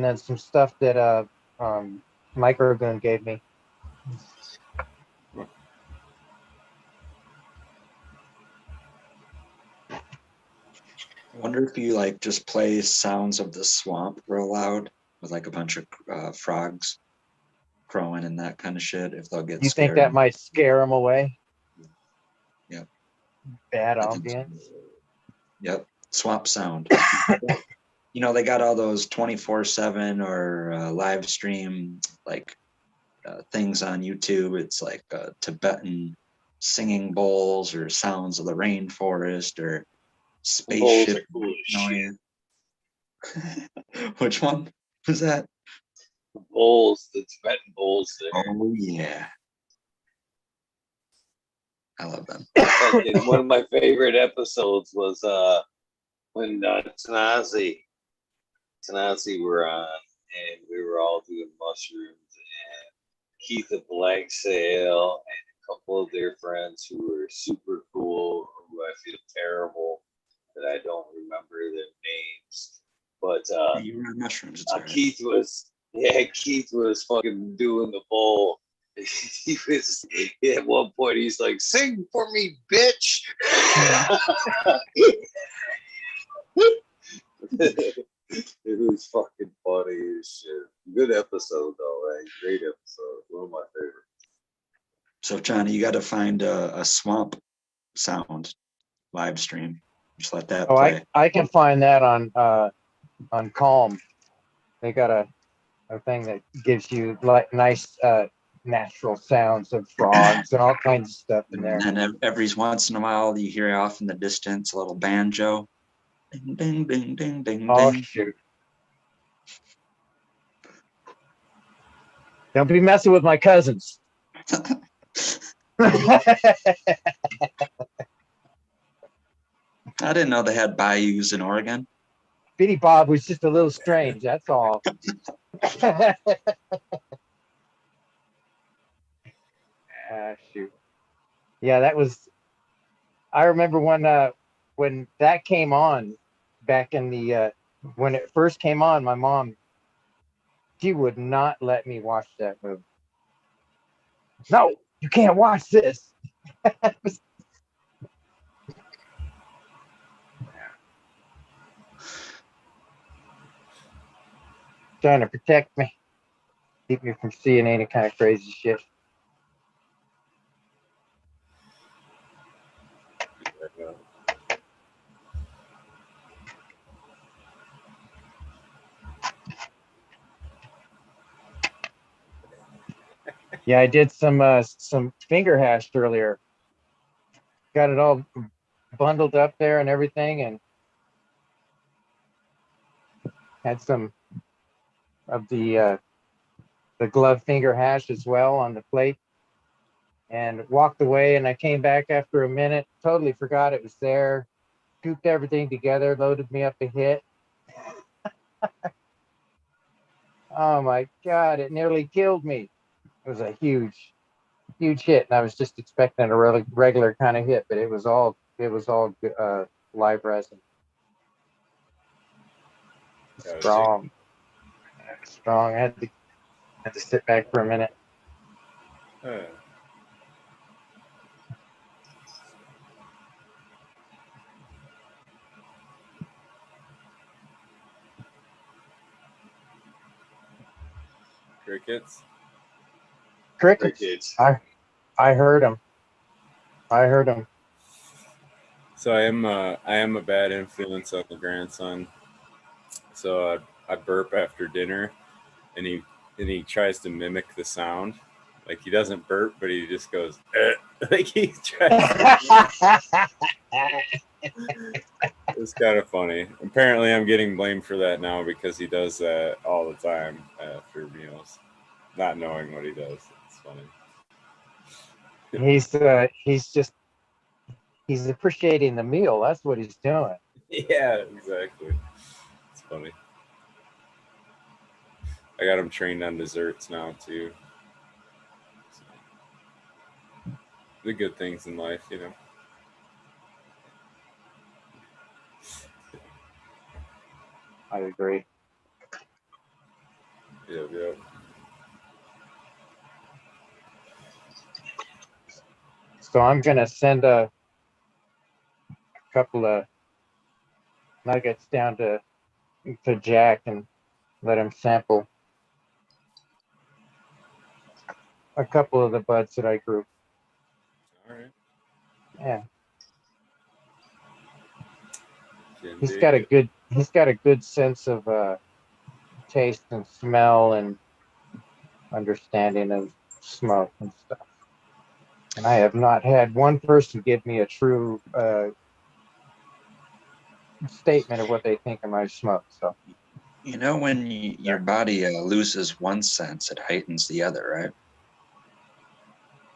then some stuff that Microgoon gave me. I wonder if you like just play sounds of the swamp real loud with like a bunch of frogs crowing and that kind of shit, if they'll get You think scared. that might scare them away? Yep. Bad I think so. ambience. Yep. Swamp sound. You know, they got all those 24/7 or live stream like things on YouTube. It's like Tibetan singing bowls or sounds of the rainforest or Bowls spaceship are cool as shit. noise. Which one was that? Bowls, the Tibetan bowls there. Oh yeah, I love them. Fucking one of my favorite episodes was when Tanasi were on and we were all doing mushrooms and Keith of Black Sail and a couple of their friends who were super cool, who I feel terrible that I don't remember their names. But You were on mushrooms. It's all right. Keith was fucking doing the bowl. He was at one point he's like, "Sing for me, bitch." It was fucking funny as shit. Good episode though, right? Great episode. One of my favorites. So Johnny, you got to find a swamp sound live stream. Just let that Oh, play. I can find that on Calm. They got a thing that gives you like nice natural sounds of frogs and all kinds of stuff in there. And then every once in a while, you hear off in the distance a little banjo. Ding, ding, ding, ding, ding, Oh ding. shoot! Don't be messing with my cousins. I didn't know they had bayous in Oregon. Bitty Bob was just a little strange. That's all. Shoot. Yeah, that was. I remember when that came on back in the when it first came on. My mom, she would not let me watch that movie. No, you can't watch this. Trying to protect me, keep me from seeing any kind of crazy shit. Yeah, I did some finger hash earlier. Got it all bundled up there and everything, and had some of the glove finger hash as well on the plate, and walked away. And I came back after a minute, totally forgot it was there. Scooped everything together, loaded me up a hit. Oh my God, it nearly killed me. It was a huge hit, and I was just expecting a regular kind of hit, but it was all live resin. Strong. I had to sit back for a minute. Crickets. I heard him. So I am a bad influence on the grandson. So I burp after dinner, and he tries to mimic the sound. Like he doesn't burp, but he just goes like he tries. It's kind of funny. Apparently, I'm getting blamed for that now because he does that all the time after meals, not knowing what he does. It's funny. He's appreciating the meal. That's what he's doing. Yeah, exactly. It's funny. I got him trained on desserts now too. So, the good things in life, you know. I agree. Yep. So I'm gonna send a couple of nuggets down to Jack and let him sample a couple of the buds that I grew. All right. Yeah. He's got a good sense of taste and smell and understanding of smoke and stuff. And I have not had one person give me a true statement of what they think of my smoke. So, you know, when your body loses one sense, it heightens the other, right?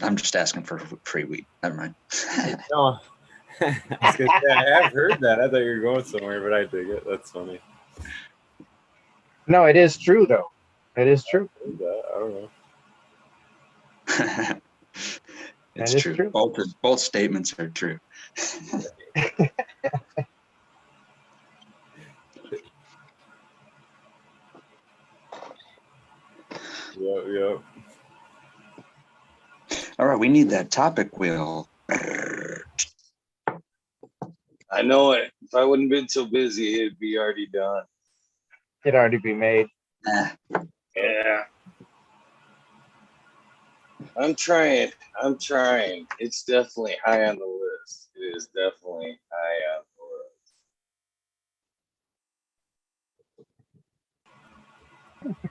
I'm just asking for free weed. Never mind. No. I have heard that. I thought you were going somewhere, but I dig it. That's funny. No, it is true though. It is true. I don't know. It's true. Both statements are true. Yep. All right, we need that topic wheel. I know it. If I wouldn't been so busy, it'd be already done. It'd already be made. Eh, Yeah. I'm trying. I'm trying. It's definitely high on the list. It is definitely high on the list.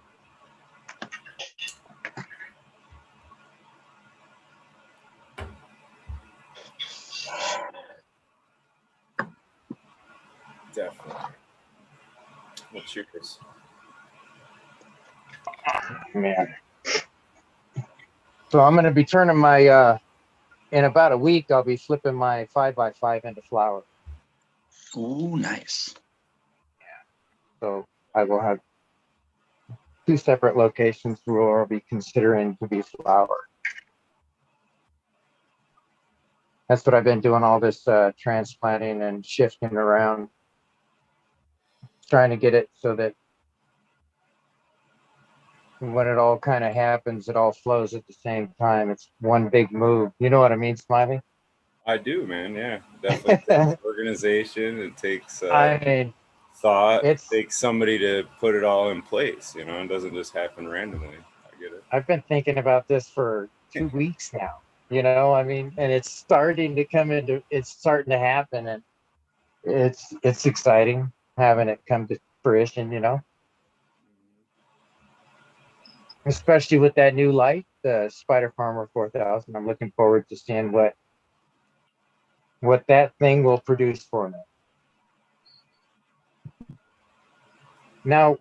Definitely. Well, cheers. Man. So I'm going to be turning my, in about a week, I'll be flipping my 5x5 into flower. ooh, nice. So I will have 2 separate locations where I'll be considering to be flower. That's what I've been doing, all this transplanting and shifting around, trying to get it so that when it all kind of happens, it all flows at the same time. It's one big move. You know what I mean, Smiley? I do, man. Yeah, definitely takes organization. It takes I mean, thought. It it's, takes somebody to put it all in place. You know, it doesn't just happen randomly. I get it. I've been thinking about this for 2 weeks now, you know, I mean, and it's starting to come into, it's starting to happen, and it's exciting having it come to fruition, you know, especially with that new light, the Spider Farmer 4000. I'm looking forward to seeing what that thing will produce for me. Now,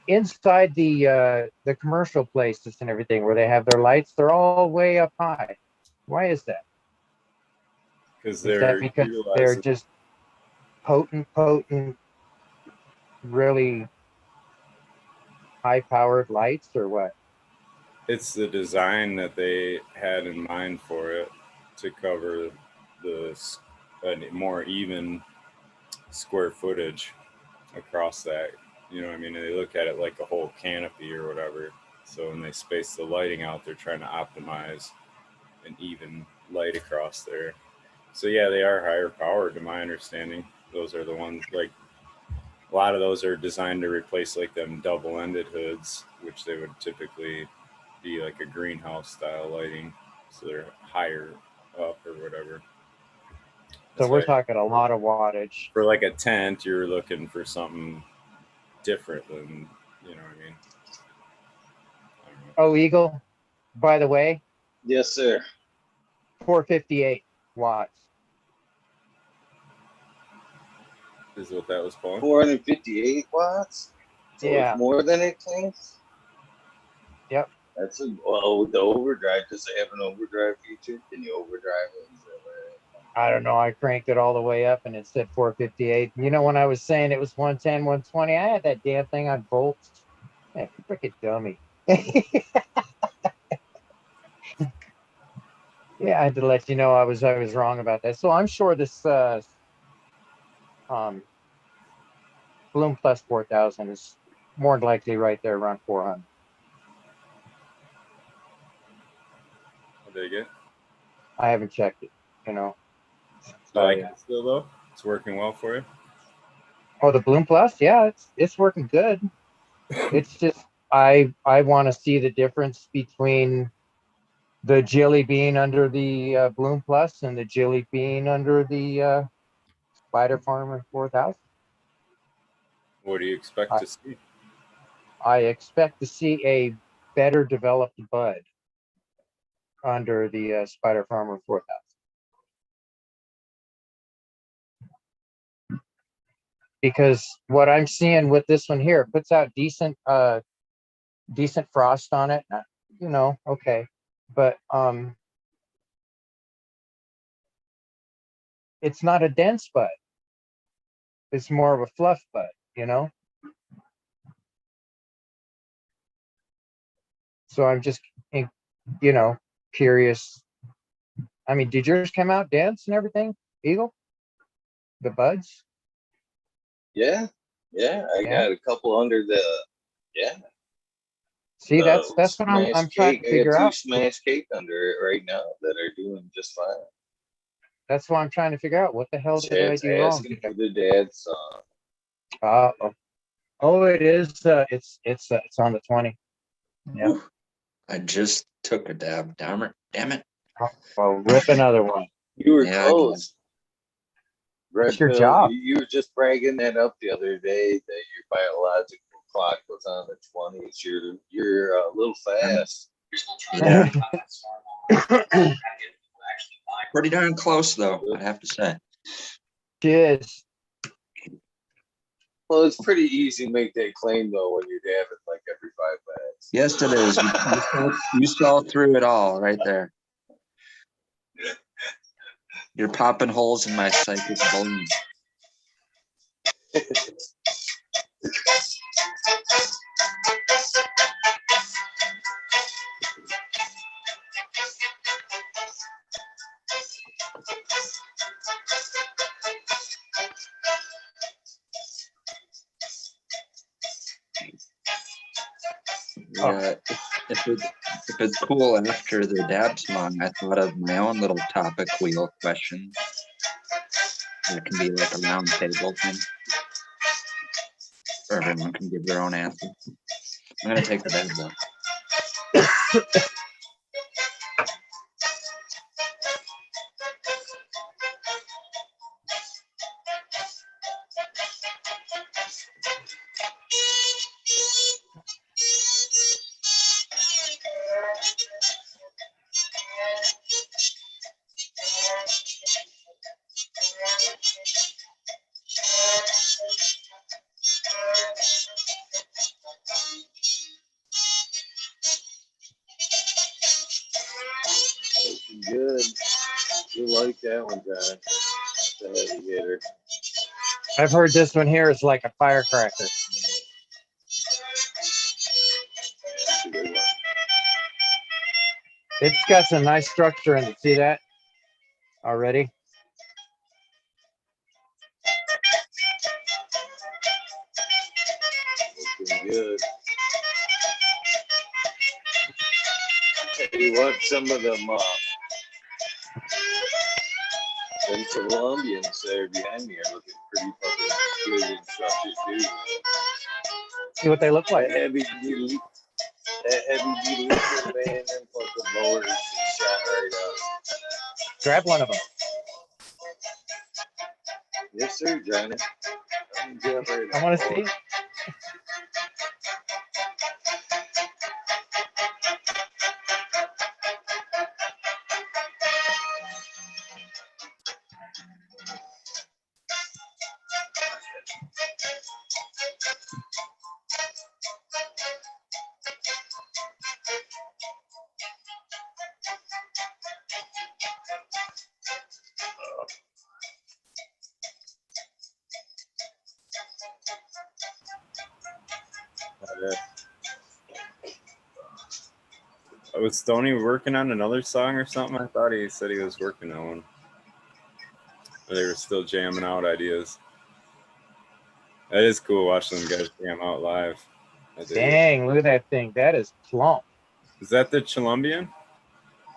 inside the commercial places and everything where they have their lights, they're all way up high. Why is that? Because Is that they're because they're utilizing. just potent, really high-powered lights, or what? It's the design that they had in mind for it to cover a more even square footage across that. You know what I mean? They look at it like a whole canopy or whatever. So when they space the lighting out, they're trying to optimize an even light across there. So yeah, they are higher powered to my understanding. Those are the ones like a lot of those are designed to replace like them double-ended hoods, which they would typically be like a greenhouse style lighting. So they're higher up or whatever. So That's we're why talking a lot of wattage. for like a tent, you're looking for something different than you know what I mean. I don't know. Oh, Eagle, by the way, Yes, sir. 458 watts. Is what that was pulling. 458 watts. So Yeah. it's more than it claims. Yep. That's a well. The overdrive. Does it have an overdrive feature? Can you overdrive it? Is that right? I don't know. I cranked it all the way up and it said 458. You know, when I was saying it was 110, 120, I had that damn thing on volts. Man, freaking dummy. Yeah, I had to let you know I was wrong about that. So I'm sure this um Bloom Plus 4000 is more than likely right there around 400. I dig it. I haven't checked it, you know. You So like yeah. it still though? It's working well for you. Oh, the Bloom Plus, yeah, it's working good. It's just I want to see the difference between the Jelly Bean under the Bloom Plus and the Jelly Bean under the Spider Farmer 4000. What do you expect I, to see? I expect to see a better developed bud under the Spider Farmer 4000. Because what I'm seeing with this one here, it puts out decent frost on it, you know, okay, but it's not a dense bud. It's more of a fluff bud, you know. So I'm just, you know, curious. I mean, did yours come out dense and everything, Eagle? The buds? Yeah, yeah. I Yeah. got a couple under the. Yeah. See, that's what Smash I'm trying cake. to I got figure two out. smash cake under it right now that are doing just fine. That's what I'm trying to figure out. What the hell did I Chad's do wrong? asking for the dad song. Oh, it is. It's on the 20. Yeah. I just took a dab. Damn it. Well, rip another one. You were Yeah, close. It's your Red Pill, job. you were just bragging that up the other day that your biological clock was on the 20s. You're a little fast. Yeah. Pretty darn close, though, I'd have to say. Cheers. Well, it's pretty easy to make that claim though when you're dabbing like every 5 minutes. Yes, it is. You saw through it all right there. You're popping holes in my psychic balloon. Yeah, if it's cool after the dab song, I thought of my own little topic wheel question. It can be like a round table thing, or everyone can give their own answer. I'm gonna take the dab though. Good. You like that one, John. The heavy hitter. I've heard this one here is like a firecracker. That's a good one. It's got some nice structure in it. See that already? Looking good. Tell you what, some of them Colombians there behind me are looking pretty fucking good and structured too. See what they look like. That heavy duty lithium man, them fucking motors just shot right up. Grab one of them. Yes, sir, Johnny. I'm jump right I want to see. Was Stoney working on another song or something? I thought he said he was working on one. Or they were still jamming out ideas. That is cool watching them guys jam out live. Dang, look at that thing. That is plump. Is that the Colombian?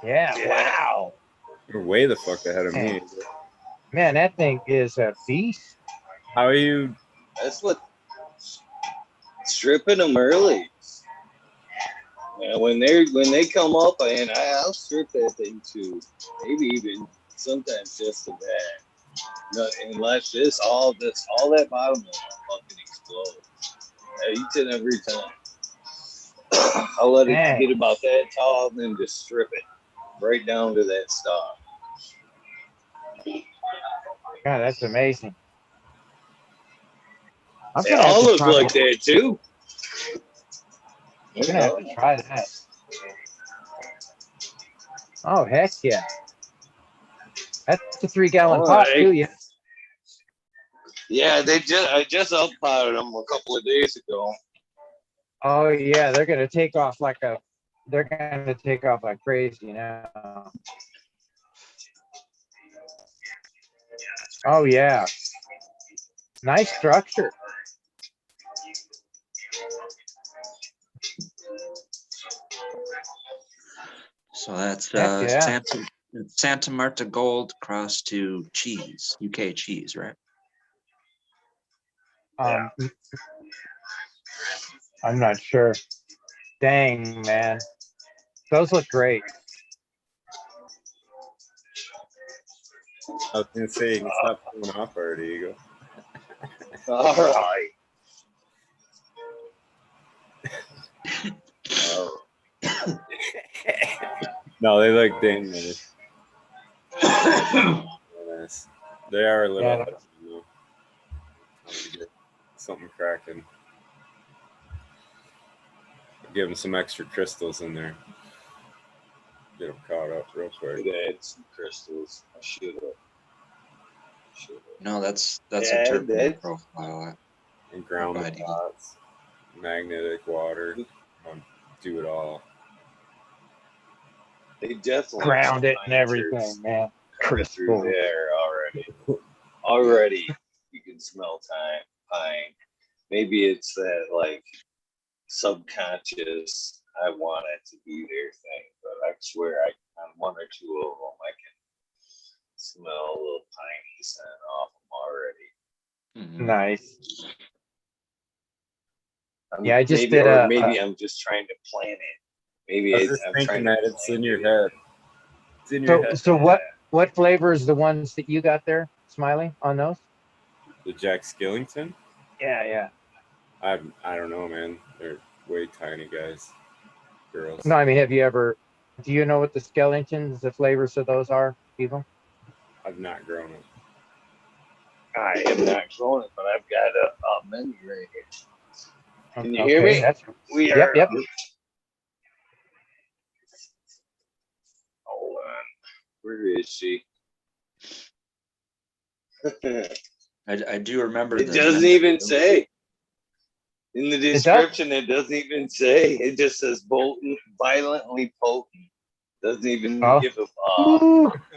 Yeah, wow. You're way the fuck ahead of me. Man, that thing is a beast. How are you? That's what stripping them early. Yeah, when they come up, and I'll strip that thing too. Maybe even sometimes just to that. No, unless all that bottom will fucking explode. Each and every time. I'll let it get about that tall, and then just strip it right down to that stalk. God, that's amazing. They all look like that too. I'm gonna have to try that. Oh heck yeah! That's a 3-gallon pot too. Yeah. Yeah, I just outpotted them a couple of days ago. Oh yeah, they're gonna take off like crazy now. Oh yeah, nice structure. So that's yeah. Santa Marta Gold cross to cheese, UK cheese, right? I'm not sure. Dang, man. Those look great. I was gonna say you can stop pulling off already, Eagle. All right. No, they look dang nice. Nice. They are a little Yeah. heavy, though. Have to get something cracking. Give them some extra crystals in there. Get them caught up real quick. Add some crystals. I should have. No, that's a Yeah, terpene that's- profile. And ground Go the ahead, Eagle. pots, magnetic water, do it all. They definitely Ground it and pine everything, trees man. coming through Crystal. there already. Already, you can smell pine. Maybe it's that like subconscious. I want it to be their thing, but I swear, on one or two of them, I can smell a little piney scent off them already. Mhm. Nice. Yeah, I just maybe, did or a- maybe I'm just trying to plan it. Maybe I was just I'm thinking trying that to it's plan in your it. head. It's in your head. So what flavor is the ones that you got there, Smiley, on those? The Jack Skellington? Yeah. I don't know, man. They're way tiny guys, girls. No, I mean, do you know what the skeletons, the flavors of those are, Eagle? I've not grown it. I am not growing it, but I've got a menu right here. Can you Okay, hear me? That's, We yep, are. yep. Hold on. Where is she? It I do remember. doesn't even say. In the description, it doesn't even say. It just says violently potent. Doesn't even give a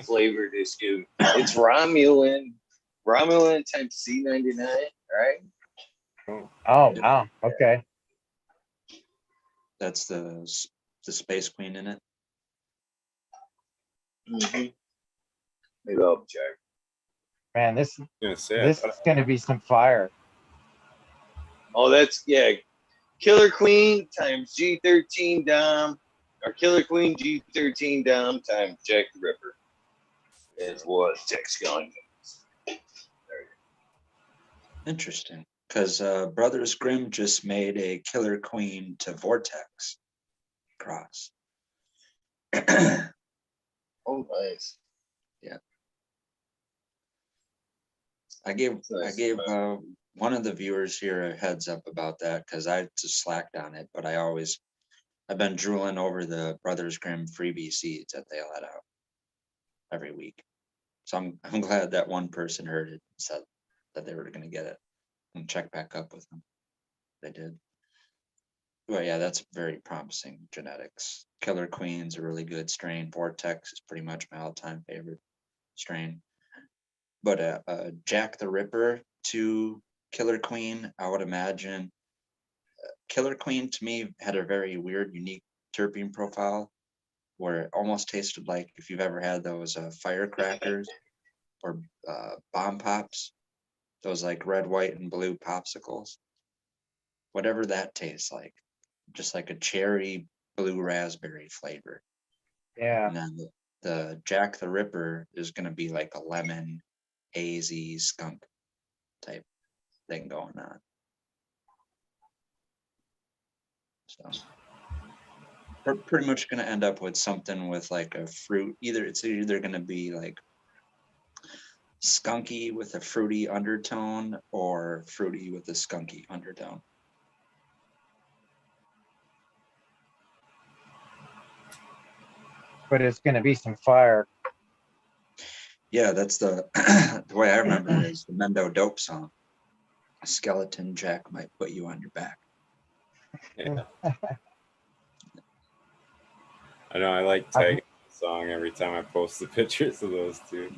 flavor description. It's Romulan type C99, right? Oh, wow. Okay. That's the Space Queen in it. Mm-hmm. Maybe I'll check. Man, this I was gonna say, is going to be some fire. Oh, that's Killer Queen times G13 Dom, or Killer Queen G13 Dom times Jack the Ripper is what Jack's going. Interesting, because Brothers Grimm just made a Killer Queen to Vortex cross. Oh, nice. Yeah. I gave one of the viewers here a heads up about that because I just slacked on it, but I've been drooling over the Brothers Grimm freebie seeds that they let out every week. So I'm glad that one person heard it and said that they were going to get it and check back up with them. They did. Well, yeah, that's very promising genetics. Killer Queen's a really good strain. Vortex is pretty much my all-time favorite strain. But Jack the Ripper to Killer Queen, I would imagine. Killer Queen to me had a very weird, unique terpene profile where it almost tasted like if you've ever had those firecrackers or bomb pops, those like red, white, and blue popsicles. Whatever that tastes like, just like a cherry blue raspberry flavor. Yeah. And then the Jack the Ripper is going to be like a lemon, hazy skunk type thing going on. So we're pretty much going to end up with something with like a fruit. It's either going to be like skunky with a fruity undertone or fruity with a skunky undertone. But it's going to be some fire. Yeah, that's the way I remember it is the Mendo Dope song. A skeleton Jack might put you on your back. Yeah. I know. I like tagging the song every time I post the pictures of those two.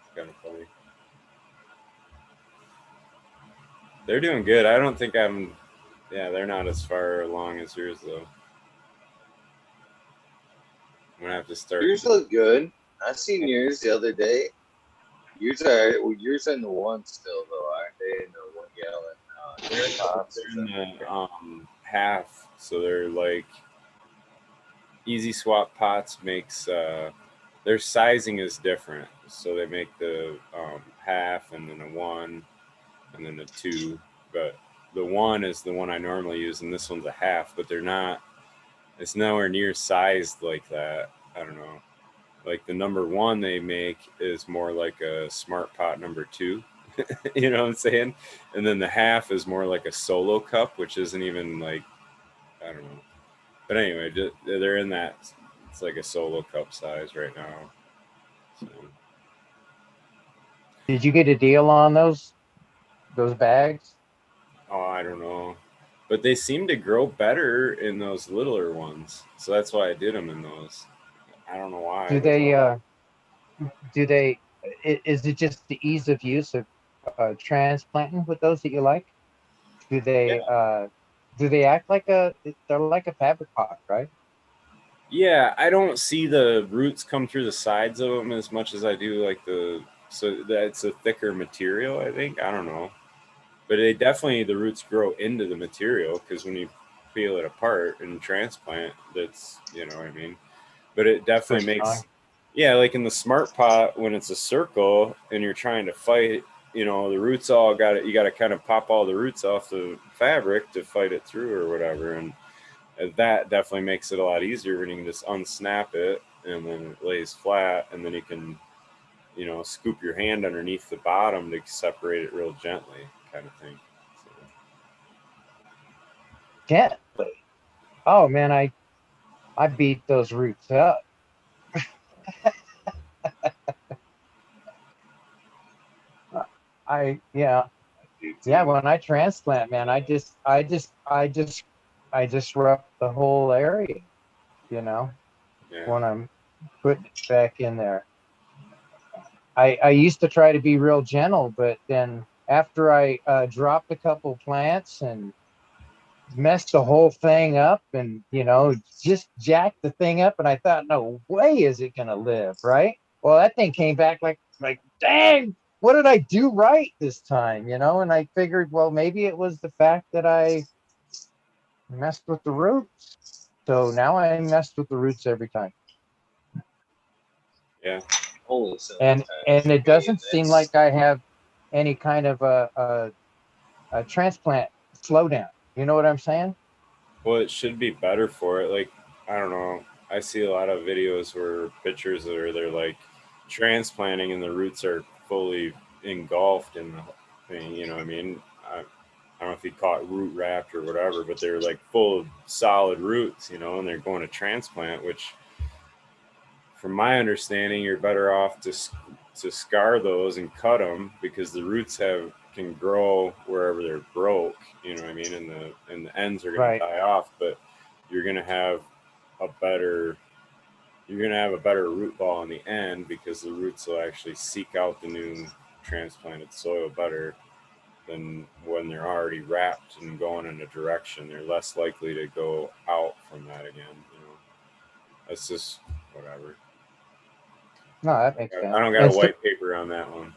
It's kind of funny. They're doing good. I don't think I'm. Yeah, they're not as far along as yours though. I'm gonna have to start. Yours look good. I seen yours the other day. Yours are in the one still though, aren't they? In the one gallon They're in the half, so they're like easy swap pots makes their sizing is different. So they make the half and then a one and then a two, but the one is the one I normally use, and this one's a half. But they're not. It's nowhere near sized like that. I don't know. Like the number one they make is more like a smart pot number two. You know what I'm saying? And then the half is more like a solo cup, which isn't even like, I don't know. But anyway, they're in that. It's like a solo cup size right now. So, Did you get a deal on those bags? oh, I don't know. But they seem to grow better in those littler ones. So that's why I did them in those. I don't know why. Do they do they is it just the ease of use of transplanting with those that you like? Do Yeah. they act like they're like a fabric pot, right? Yeah, I don't see the roots come through the sides of them as much as I do like so that's a thicker material, I think. I don't know. But they definitely, the roots grow into the material because when you peel it apart and transplant, that's, you know what I mean? But it definitely makes, yeah, like in the smart pot, when it's a circle and you're trying to fight, you know, the roots all got it. You got to kind of pop all the roots off the fabric to fight it through or whatever. And that definitely makes it a lot easier when you can just unsnap it and then it lays flat, and then you can, you know, scoop your hand underneath the bottom to separate it real gently, kind of thing. So. Gently. Oh man, I beat those roots up. Yeah. When I transplant, man, I disrupt the whole area, you know, Yeah. when I'm putting it back in there. I used to try to be real gentle, but then after I dropped a couple plants and messed the whole thing up and, you know, just jacked the thing up, and I thought, no way is it gonna live, right? Well, that thing came back like dang, what did I do right this time, you know? And I figured, well, maybe it was the fact that I messed with the roots. So now I messed with the roots every time. Yeah. Holy And it doesn't seem like I have any kind of a transplant slowdown. You know what I'm saying? Well, it should be better for it. Like, I don't know. I see a lot of videos where pictures that they're like transplanting and the roots are fully engulfed in the thing. You know what I mean? I don't know if you call it root wrapped or whatever, but they're like full of solid roots, you know, and they're going to transplant, which from my understanding, you're better off to scar those and cut them because the roots can grow wherever they're broke. You know what I mean? And the ends are going to die off, but you're going to have a better root ball in the end because the roots will actually seek out the new transplanted soil better than when they're already wrapped and going in a direction. They're less likely to go out from that again. You know, that's just whatever. No, that makes sense. I don't got a white paper on that one.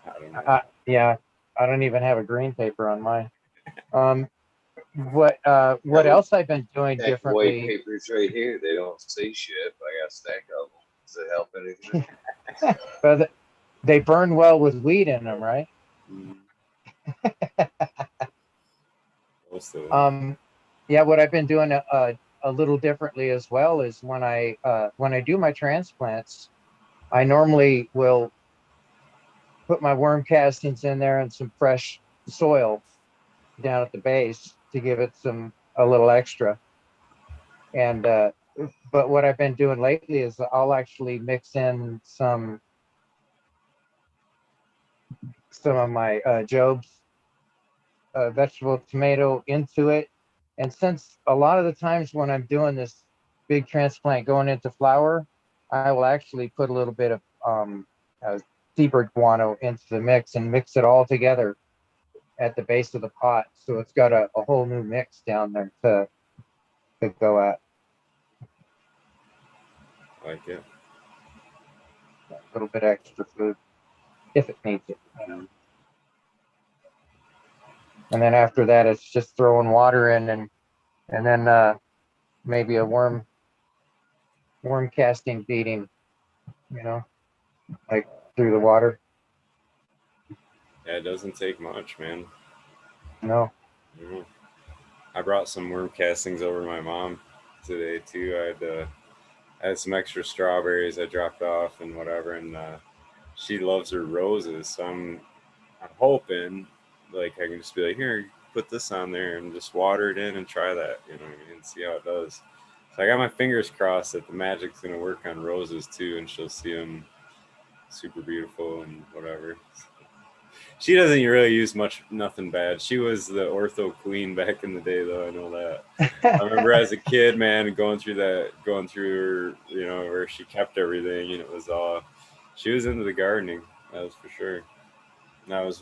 I don't know. Yeah, I don't even have a green paper on mine. What else I've been doing differently? White papers right here. They don't say shit. But I got a stack of them. Does it help anything? But they burn well with weed in them, right? Yeah, what I've been doing a little differently as well is when I do my transplants, I normally will put my worm castings in there and some fresh soil down at the base to give it a little extra. And but what I've been doing lately is I'll actually mix in some of my Job's vegetable tomato into it. And since a lot of the times when I'm doing this big transplant going into flower, I will actually put a little bit of seabird guano into the mix and mix it all together at the base of the pot. So it's got a whole new mix down there to go at. Like it. A little bit extra food if it needs it. You know. And then after that, it's just throwing water in and then maybe a worm casting beating, like through the water. Yeah, it doesn't take much, man. No. Mhm. I brought some worm castings over to my mom today too. I had some extra strawberries I dropped off and whatever, and she loves her roses, so I'm hoping like I can just be like, here, put this on there and just water it in and try that, you know what I mean, and see how it does. So I got my fingers crossed that the magic's gonna work on roses too, and she'll see them super beautiful and whatever. She doesn't really use much, nothing bad. She was the ortho queen back in the day, though. I know that. I remember as a kid, man, going through her, where she kept everything, and it was all. She was into the gardening, that was for sure. And that was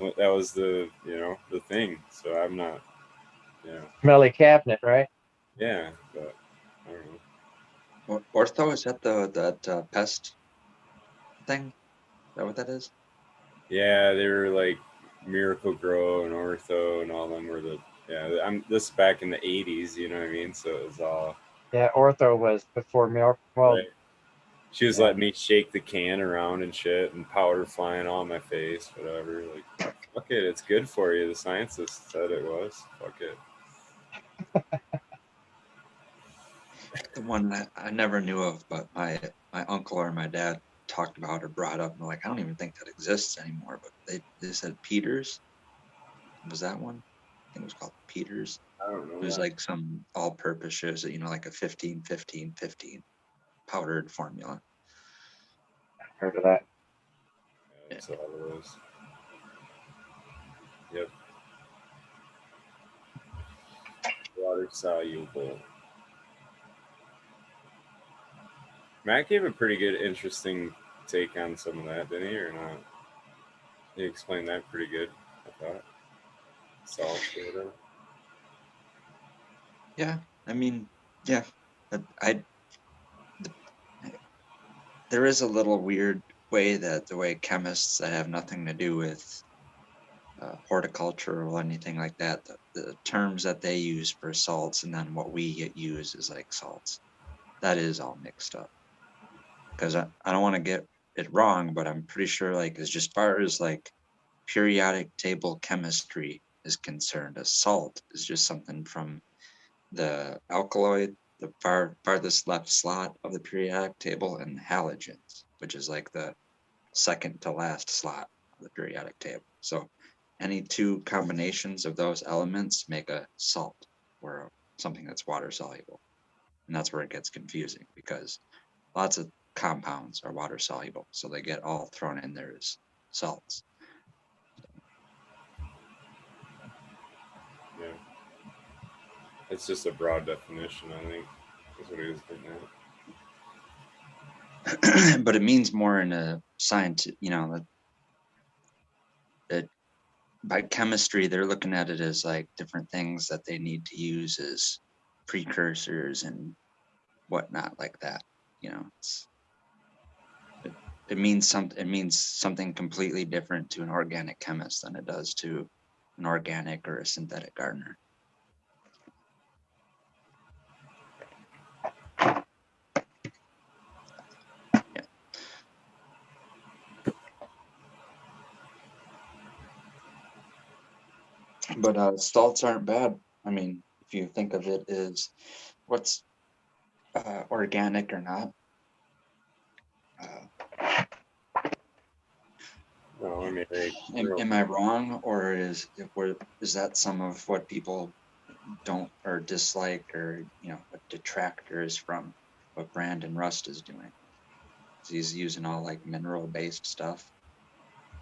the thing. So I'm not, Smelly cabinet, right? yeah, but I don't know. Ortho, is that that pest thing? Is that what that is? Yeah, they were like Miracle Grow and Ortho and all them were this back in the '80s, you know what I mean? So it was all Yeah, ortho was before milk. Well, right. She was yeah. letting me shake the can around and shit and powder flying all in my face, whatever. Like, fuck it, it's good for you. The scientists said it was. Fuck it. The one that I never knew of, but my uncle or my dad talked about or brought up. And like, I don't even think that exists anymore. But they said Peters. Was that one? I think it was called Peters. I don't know. It was like some all-purpose shows that, like a 15, 15, 15 powdered formula. Heard of that. Yeah, it's all of those. Yep. Water soluble. Matt gave a pretty good, interesting take on some of that, didn't he, or not? He explained that pretty good, I thought. Salts or whatever. Yeah, I mean, yeah, there is a little weird way that the way chemists that have nothing to do with horticulture or anything like that, the terms that they use for salts and then what we use is like salts. That is all mixed up. Because I don't want to get it wrong, but I'm pretty sure like as just far as like periodic table chemistry is concerned, a salt is just something from the alkaloid, the farthest left slot of the periodic table, and halogens, which is like the second to last slot of the periodic table. So any two combinations of those elements make a salt or something that's water soluble. And that's where it gets confusing because lots of compounds are water soluble. So they get all thrown in there as salts. Yeah. It's just a broad definition, I think. That's what he was getting at. But it means more in a science, that by chemistry, they're looking at it as like different things that they need to use as precursors and whatnot like that. It means something completely different to an organic chemist than it does to an organic or a synthetic gardener. Yeah. But salts aren't bad. I mean, if you think of it as what's organic or not. No, I mean, Am I wrong, or is that some of what people don't or dislike, or what detractors from what Brandon Rust is doing? He's using all like mineral based stuff,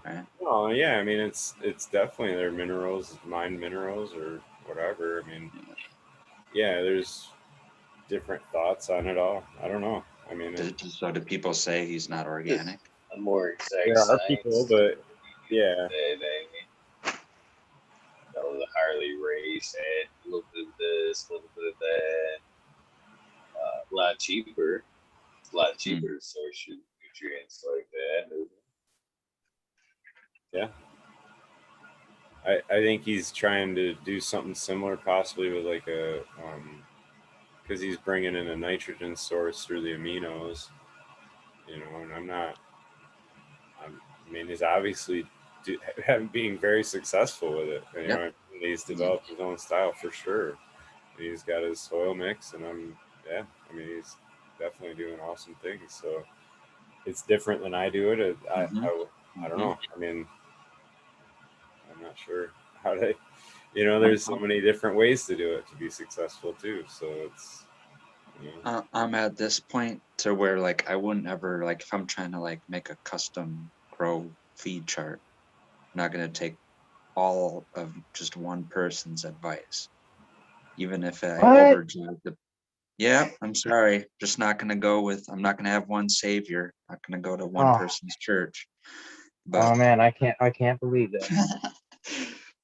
right? Oh yeah, I mean it's definitely their minerals, mine minerals or whatever. I mean, yeah, there's different thoughts on it all. I don't know. I mean, So do people say he's not organic? A more exact there are science. people, but yeah, that was a Harley race and a little bit of this, a little bit of that. A lot cheaper. It's a lot cheaper to source your nutrients like that. yeah. I think he's trying to do something similar, possibly with like a because he's bringing in a nitrogen source through the aminos, you know. And I mean, he's obviously being very successful with it. You Yep. know, he's developed his own style for sure. He's got his soil mix, and I mean, he's definitely doing awesome things. So it's different than I do it. I don't know. I mean, I'm not sure how to, you know, there's so many different ways to do it to be successful too. So it's, you know. I'm at this point to where like I wouldn't ever like if I'm trying to like make a custom grow feed chart, I'm not gonna take all of just one person's advice, even if I What? overdo the. Yeah, I'm sorry. Just not gonna go with. I'm not gonna have one savior. Not gonna go to one Oh. person's church. Oh But man, I can't believe that.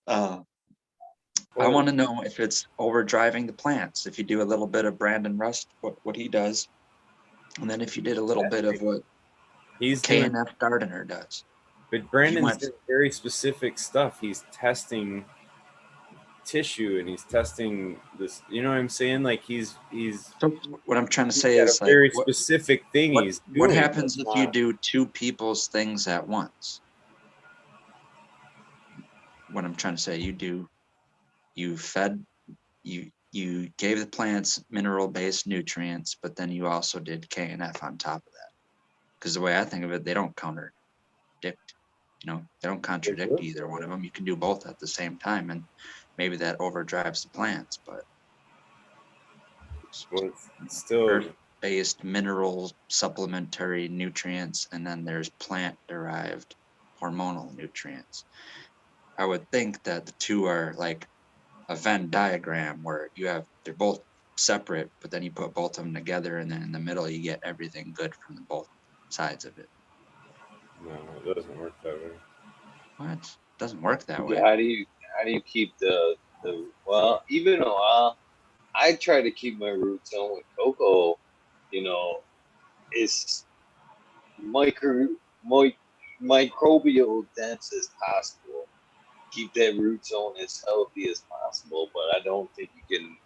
I want to know if it's overdriving the plants. If you do a little bit of Brandon Rust, what he does, and then if you did a little bit of what He's doing, K&F Gardener does. but Brandon's doing very specific stuff. He's testing tissue and he's testing this. You know what I'm saying? Like he's. So what I'm trying to say got is a like very specific thing he's doing. What happens if you do two people's things at once? What I'm trying to say, you fed, you gave the plants mineral-based nutrients, but then you also did K&F on top of that. Because the way I think of it, they don't contradict. You know, they don't contradict either one of them. You can do both at the same time, and maybe that overdrives the plants, but well, it's still earth-based mineral supplementary nutrients, and then there's plant-derived hormonal nutrients. I would think that the two are like a Venn diagram where they're both separate, but then you put both of them together, and then in the middle you get everything good from both sides of it. No, it doesn't work that way. What? It doesn't work that way. How do you keep the well? Even though I try to keep my root zone with cocoa, you know, it's microbial dense as possible. Keep that root zone as healthy as possible, but I don't think you can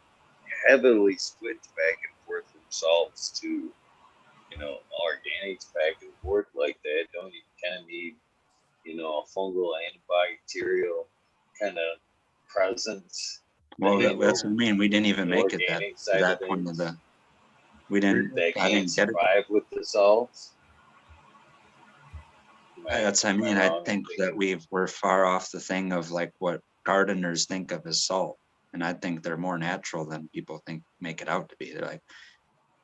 heavily switch back and forth from salts to, you know, organics back and forth like that. Don't you kind of need, you know, a fungal antibacterial kind of presence? Well, that's what I mean. We didn't even make it that point of the. We didn't. That I didn't get survive with the salts. That's. I mean, I think that we're far off the thing of like what gardeners think of as salt, and I think they're more natural than people make it out to be. They're like,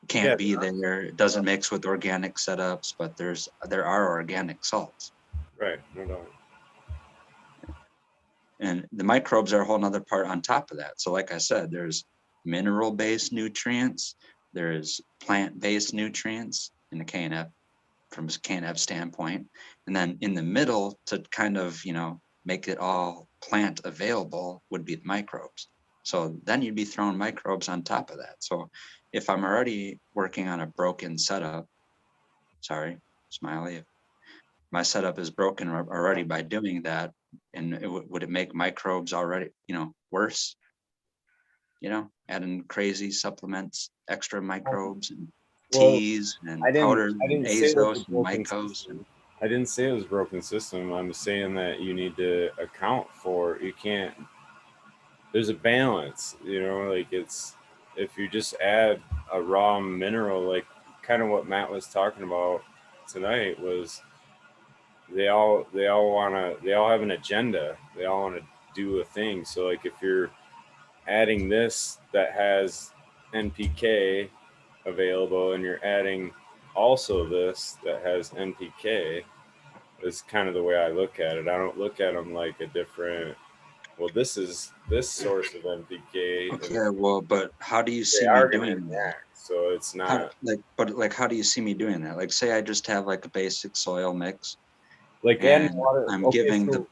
can't be there. It doesn't mix with organic setups, but there are organic salts. Right, no doubt. And the microbes are a whole nother part on top of that. So like I said, there's mineral-based nutrients, there's plant-based nutrients in the K&F, from a K&F standpoint. And then in the middle to kind of, you know, make it all plant available would be the microbes. So then you'd be throwing microbes on top of that. So if I'm already working on a broken setup, sorry, Smiley, if my setup is broken already by doing that, and would it make microbes already, you know, worse? You know, adding crazy supplements, extra microbes and teas and powders and azos and mycos. I didn't say it was a broken system. I'm saying that you need to account for, you can't, there's a balance, you know, like it's, if you just add a raw mineral, like kind of what Matt was talking about tonight was they all have an agenda. They all want to do a thing. So like if you're adding this that has NPK available and you're adding also this that has NPK, is kind of the way I look at it. I don't look at them like a different, well, this is this source of NPK. Okay, well, but how do you see me doing that? So it's not how do you see me doing that? Like, say I just have like a basic soil mix, like adding water. I'm giving the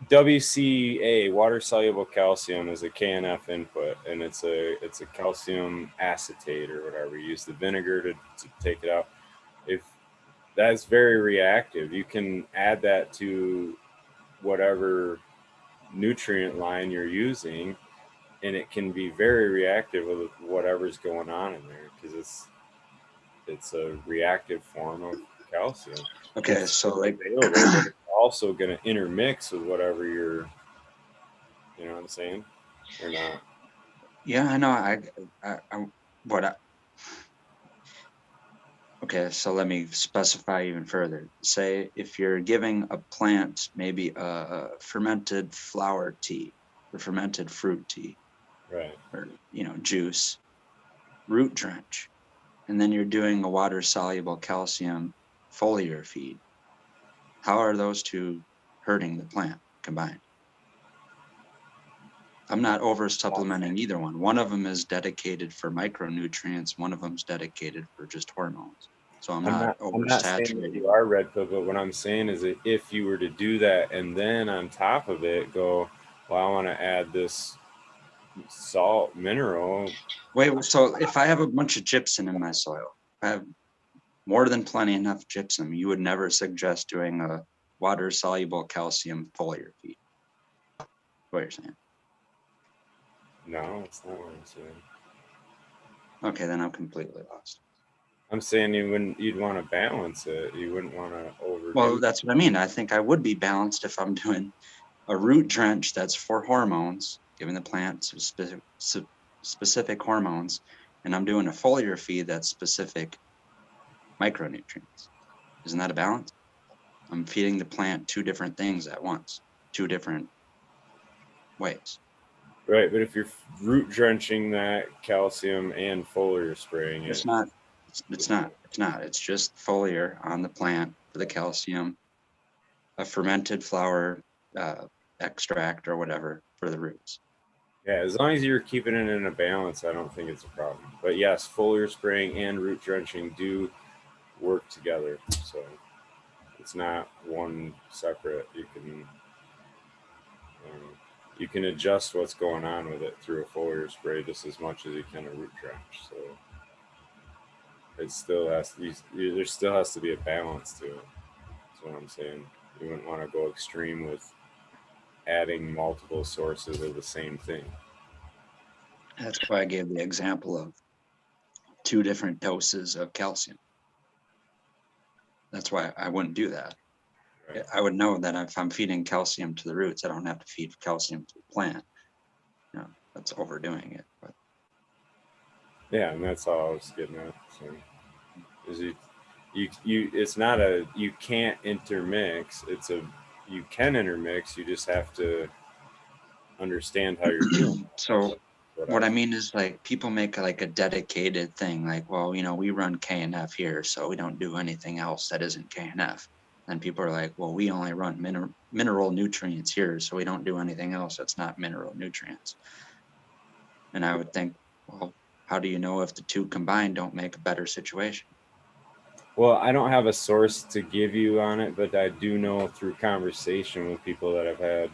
WCA, water soluble calcium, is a KNF input, and it's a calcium acetate or whatever. You use the vinegar to take it out. If that's very reactive, you can add that to whatever nutrient line you're using, and it can be very reactive with whatever's going on in there because it's a reactive form of calcium. Okay, It's so like, available, but it's also going to intermix with whatever you're, you know what I'm saying, or not. yeah, I know. What I, okay, so let me specify even further. Say if you're giving a plant maybe a fermented flower tea or fermented fruit tea Right. or, juice, root drench, and then you're doing a water soluble calcium foliar feed. How are those two hurting the plant combined? I'm not over supplementing either one. One of them is dedicated for micronutrients. One of them's dedicated for just hormones. So I'm not saying that oversaturating. you are red pill, but what I'm saying is that if you were to do that and then on top of it go, well, I want to add this salt mineral. Wait, so if I have a bunch of gypsum in my soil, I have more than plenty enough gypsum, you would never suggest doing a water soluble calcium foliar feed. What you're saying? No, that's not what I'm saying. Okay, then I'm completely lost. I'm saying you'd want to balance it. You wouldn't want to overdo. Well, that's what I mean. I think I would be balanced if I'm doing a root drench that's for hormones, giving the plant specific hormones, and I'm doing a foliar feed that's specific micronutrients. Isn't that a balance? I'm feeding the plant two different things at once, two different ways. Right, but if you're root drenching that calcium and foliar spraying it, It's not. It's just foliar on the plant for the calcium, a fermented flower extract or whatever for the roots. yeah, as long as you're keeping it in a balance, I don't think it's a problem. But yes, foliar spraying and root drenching do work together, so it's not one separate. You can adjust what's going on with it through a foliar spray just as much as you can a root drench. So it still has to be, there still has to be a balance to it. That's what I'm saying. You wouldn't want to go extreme with adding multiple sources of the same thing. That's why I gave the example of 2 different doses of calcium. That's why I wouldn't do that. Right. I would know that if I'm feeding calcium to the roots, I don't have to feed calcium to the plant. That's overdoing it. But yeah, and that's all I was getting at. So, is it's not a you can't intermix. It's a you can intermix. You just have to understand how you're doing. So what I mean is, like, people make like a dedicated thing, like, well, we run KNF here, so we don't do anything else that isn't KNF. And people are like, well, we only run mineral nutrients here, so we don't do anything else that's not mineral nutrients. And I would think, well, how do you know if the two combined don't make a better situation? Well, I don't have a source to give you on it, but I do know through conversation with people that have had,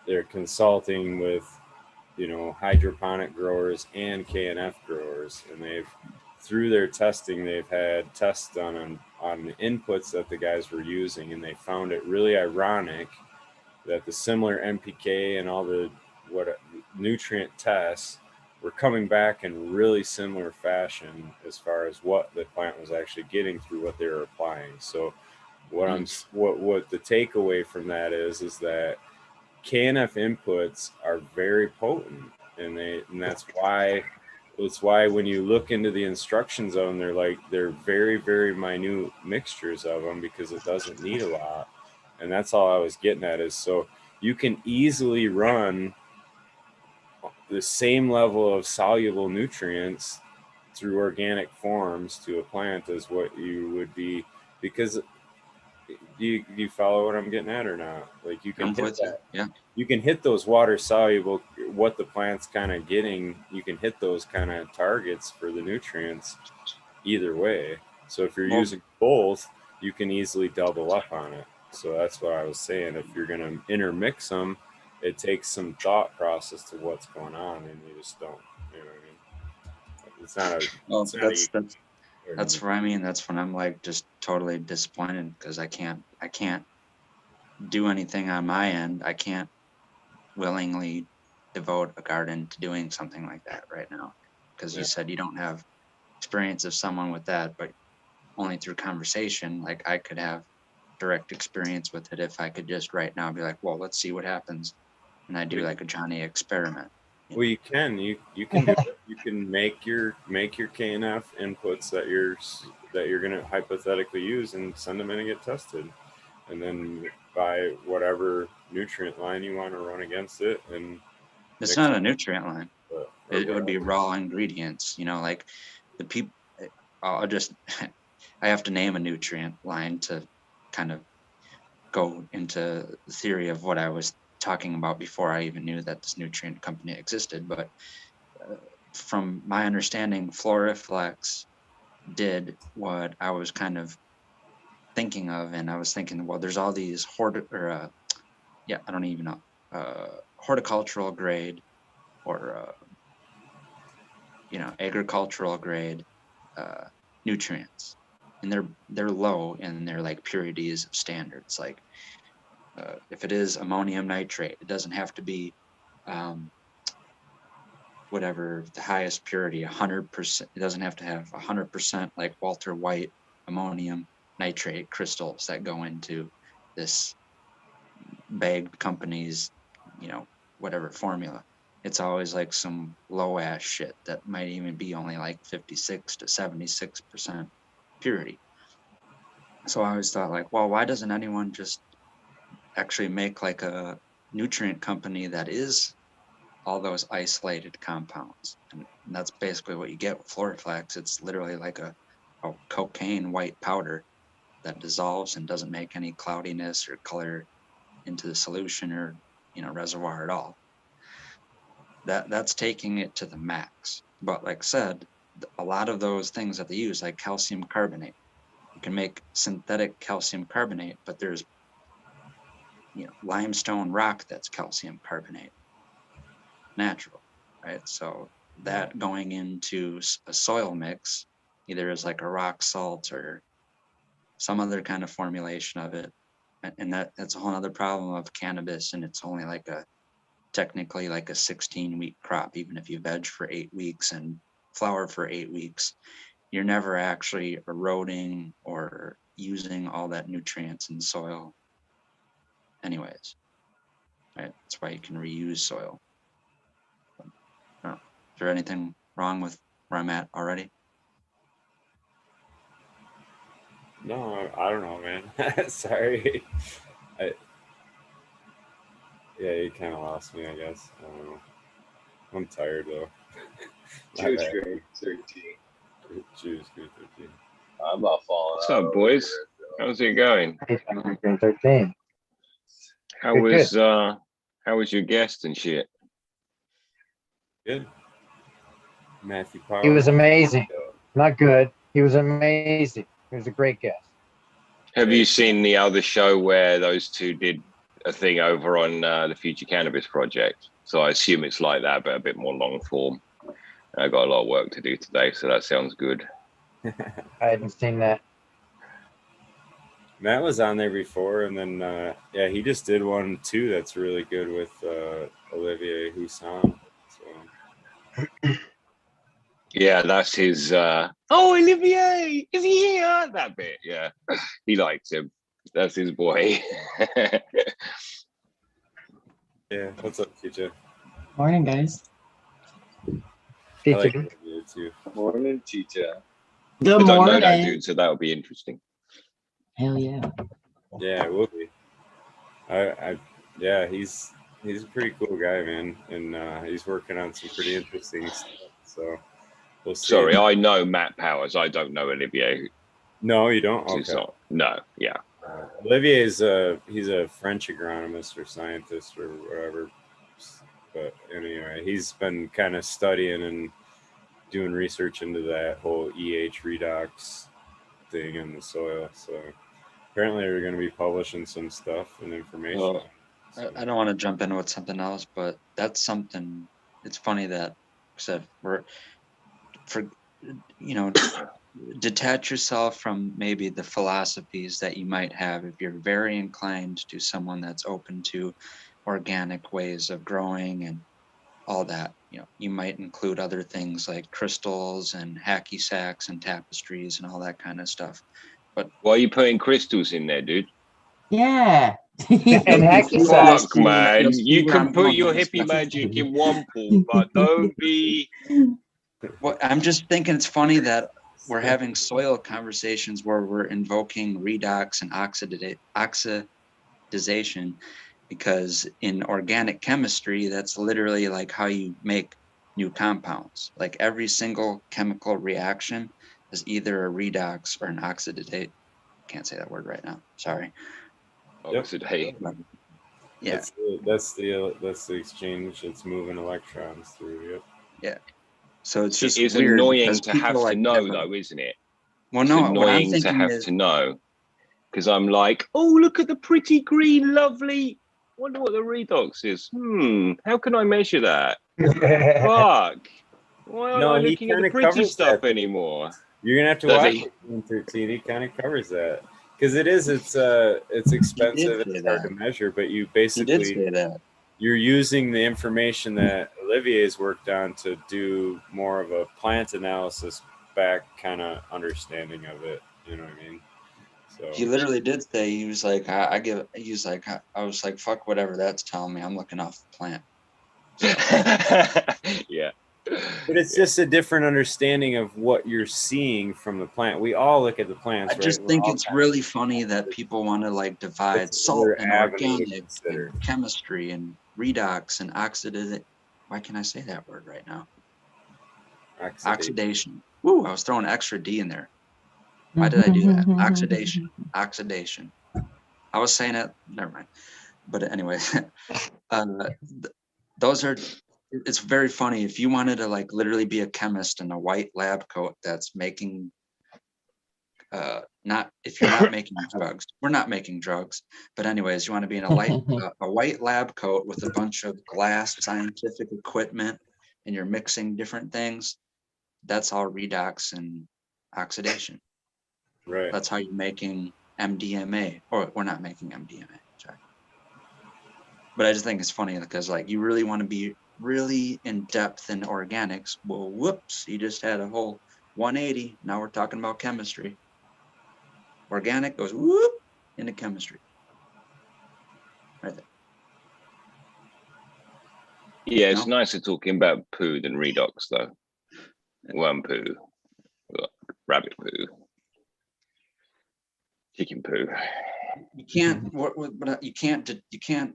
they're consulting with, hydroponic growers and KNF growers, and through their testing, they've had tests done on the inputs that the guys were using, and they found it really ironic that the similar NPK and all the nutrient tests were coming back in really similar fashion as far as what the plant was actually getting through what they were applying. So what the takeaway from that is that KNF inputs are very potent, and that's why when you look into the instructions of them, they're very, very minute mixtures of them because it doesn't need a lot. And that's all I was getting at is, so you can easily run the same level of soluble nutrients through organic forms to a plant as what you would be, because do you follow what I'm getting at or not? Like, you can hit that. Yeah. You can hit those water soluble, what the plant's kind of getting. You can hit those kind of targets for the nutrients either way. So if you're using both, you can easily double up on it. So that's what I was saying. If you're going to intermix them, it takes some thought process to what's going on, and you just don't. You know what I mean? It's not a. Well, that's where I mean. That's when I'm like just totally disappointed because I can't do anything on my end. I can't willingly devote a garden to doing something like that right now, because you said you don't have experience of someone with that, but only through conversation. Like I could have direct experience with it if I could just right now be like, well, let's see what happens, and I do like a Johnny experiment. Well, you can do it. You can make your KNF inputs that you're gonna hypothetically use and send them in and get tested, and then buy whatever nutrient line you want to run against it. And it's not a nutrient line. Or It would be raw ingredients, like the people. I'll just I have to name a nutrient line to kind of go into the theory of what I was talking about before I even knew that this nutrient company existed. But from my understanding, Floriflex did what I was kind of thinking of, and I was thinking, well, there's all these horticultural grade or agricultural grade nutrients, and they're low in their like purities of standards. Like if it is ammonium nitrate, it doesn't have to be whatever the highest purity, 100%. It doesn't have to have 100% like Walter White ammonium nitrate crystals that go into this bagged company's, whatever formula. It's always like some low ass shit that might even be only like 56 to 76% purity. So I always thought like, well, why doesn't anyone just actually make like a nutrient company that is all those isolated compounds? And that's basically what you get with Floriflex. It's literally like a cocaine white powder that dissolves and doesn't make any cloudiness or color into the solution or reservoir at all. That's taking it to the max. But like I said, a lot of those things that they use, like calcium carbonate, you can make synthetic calcium carbonate, but there's limestone rock that's calcium carbonate, natural, right? So that going into a soil mix, either as like a rock salt or some other kind of formulation of it, and that's a whole other problem of cannabis, and it's only like technically like a 16-week crop. Even if you veg for 8 weeks and flower for 8 weeks, you're never actually eroding or using all that nutrients in soil anyways, right? That's why you can reuse soil. Is there anything wrong with where I'm at already? No, I don't know, man. Sorry. Yeah, you kind of lost me, I guess. I don't know. I'm tired though. Choose grade 13. Choose grade 13. I'm about falling What's out up, boys? How's it going? 13. How Good, was your guest and shit? Good. Matthew Powell. He was amazing. Not good. He was amazing. He was a great guest. Have you seen the other show where those two did a thing over on the Future Cannabis Project? So I assume it's like that, but a bit more long form. I got a lot of work to do today, so that sounds good. I hadn't seen that. Matt was on there before, and then he just did one too that's really good with Olivier Houssan. So. Yeah, that's his. Olivier, is he here? That bit, yeah, he likes him. That's his boy. Yeah, what's up, Chicha? Morning, guys. I like Olivier too. Morning, Chicha. Good I don't know morning. that dude, so that would be interesting. Hell yeah. Yeah, it will be. He's a pretty cool guy, man, and he's working on some pretty interesting stuff. So we'll see. Sorry, I know Matt Powers. I don't know Olivier. No, you don't. Okay. No, yeah. Olivier is he's a French agronomist or scientist or whatever. But anyway, he's been kind of studying and doing research into that whole EH redox thing in the soil. So apparently they're going to be publishing some stuff and information. Well, I don't want to jump into with something else, but that's something. It's funny that said detach yourself from maybe the philosophies that you might have if you're very inclined to someone that's open to organic ways of growing and all that. You know, you might include other things like crystals and hacky sacks and tapestries and all that kind of stuff. But Why are you putting crystals in there, dude? Yeah. And hacky Fuck, sacks. man. You'll see You where can I'm put going your with this hippie stuff. magic in one pool, but don't be. Well, I'm just thinking it's funny that we're having soil conversations where we're invoking redox and oxidization, because in organic chemistry, that's literally like how you make new compounds. Like every single chemical reaction is either a redox or an oxidate. Can't say that word right now. Sorry. Oxidate. Yeah. That's the exchange. It's moving electrons through. Yep. Yeah. So it's It just is weird annoying because to people have to like know, never- though, isn't it? Well, It's no, what I'm annoying to thinking have is to know, because I'm like, oh, look at the pretty green, lovely. Wonder what the redox is. How can I measure that? Fuck. Why aren't No, I he looking at the kinda pretty covers stuff that. anymore? You're gonna have to Does watch he? it in 13. He kind of covers that because it's expensive. say It's hard that. to measure, but you He did basically say that. you're using the information that Olivier's worked on to do more of a plant analysis back kind of understanding of it. You know what I mean? So He literally did say, he was like, I was like, fuck whatever that's telling me. I'm looking off the plant. Yeah. but it's just a different understanding of what you're seeing from the plant. We all look at the plants, I just right? think it's really funny that people want to like divide It's salt another and avenue to organic consider. and chemistry and redox and oxidation. Why can't I say that word right now? Oxidation. Woo, I was throwing extra D in there. Why did I do that? Oxidation. Oxidation. I was saying it. Never mind. But anyway, those are. It's very funny. If you wanted to like literally be a chemist in a white lab coat that's making, not if you're not making drugs, we're not making drugs. But anyways, you want to be in a white lab coat with a bunch of glass scientific equipment, and you're mixing different things. That's all redox and oxidation. Right. That's how you're making MDMA, or we're not making MDMA. Sorry. But I just think it's funny because like you really want to be really in depth in organics. Well, whoops, you just had a whole 180. Now we're talking about chemistry. Organic goes whoop into chemistry. Right there. Yeah, it's nicer talking about poo than redox, though. Worm poo, rabbit poo, chicken poo. You can't. But you can't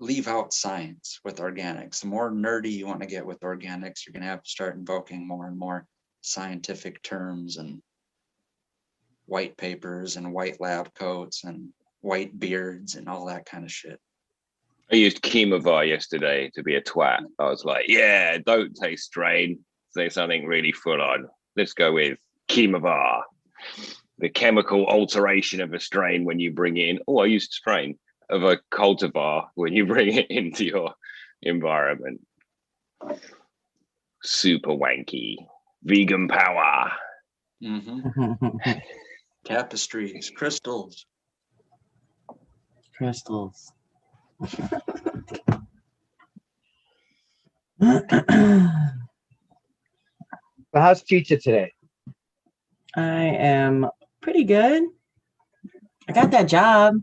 leave out science with organics. The more nerdy you want to get with organics, you're gonna have to start invoking more and more scientific terms and white papers and white lab coats and white beards and all that kind of shit. I used Chemovar yesterday to be a twat. I was like, yeah, don't say strain. Say something really full on. Let's go with Chemovar. The chemical alteration of a strain when you bring it in. Oh, I used strain of a cultivar when you bring it into your environment. Super wanky. Vegan power. Mm-hmm. Tapestries, crystals. Crystals. But how's Chicha today? I am pretty good. I got that job.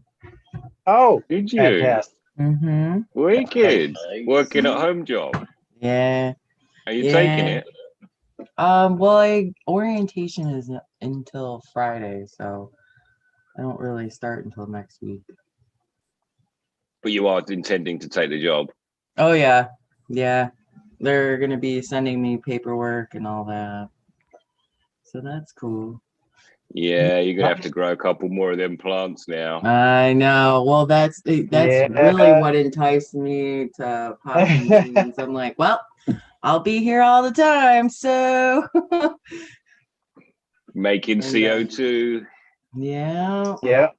Oh, Did you? fantastic. Mm-hmm. Wicked. Nice. Working at home job. Yeah. Are you taking it? Well, orientation is until Friday, so I don't really start until next week. But you are intending to take the job. Oh yeah. Yeah. They're gonna be sending me paperwork and all that. So that's cool. Yeah, you're gonna have to grow a couple more of them plants now. I know. Well, that's Yeah. really what enticed me to pop in jeans. I'm like, well, I'll be here all the time, so Making And, CO2. yeah, Yeah.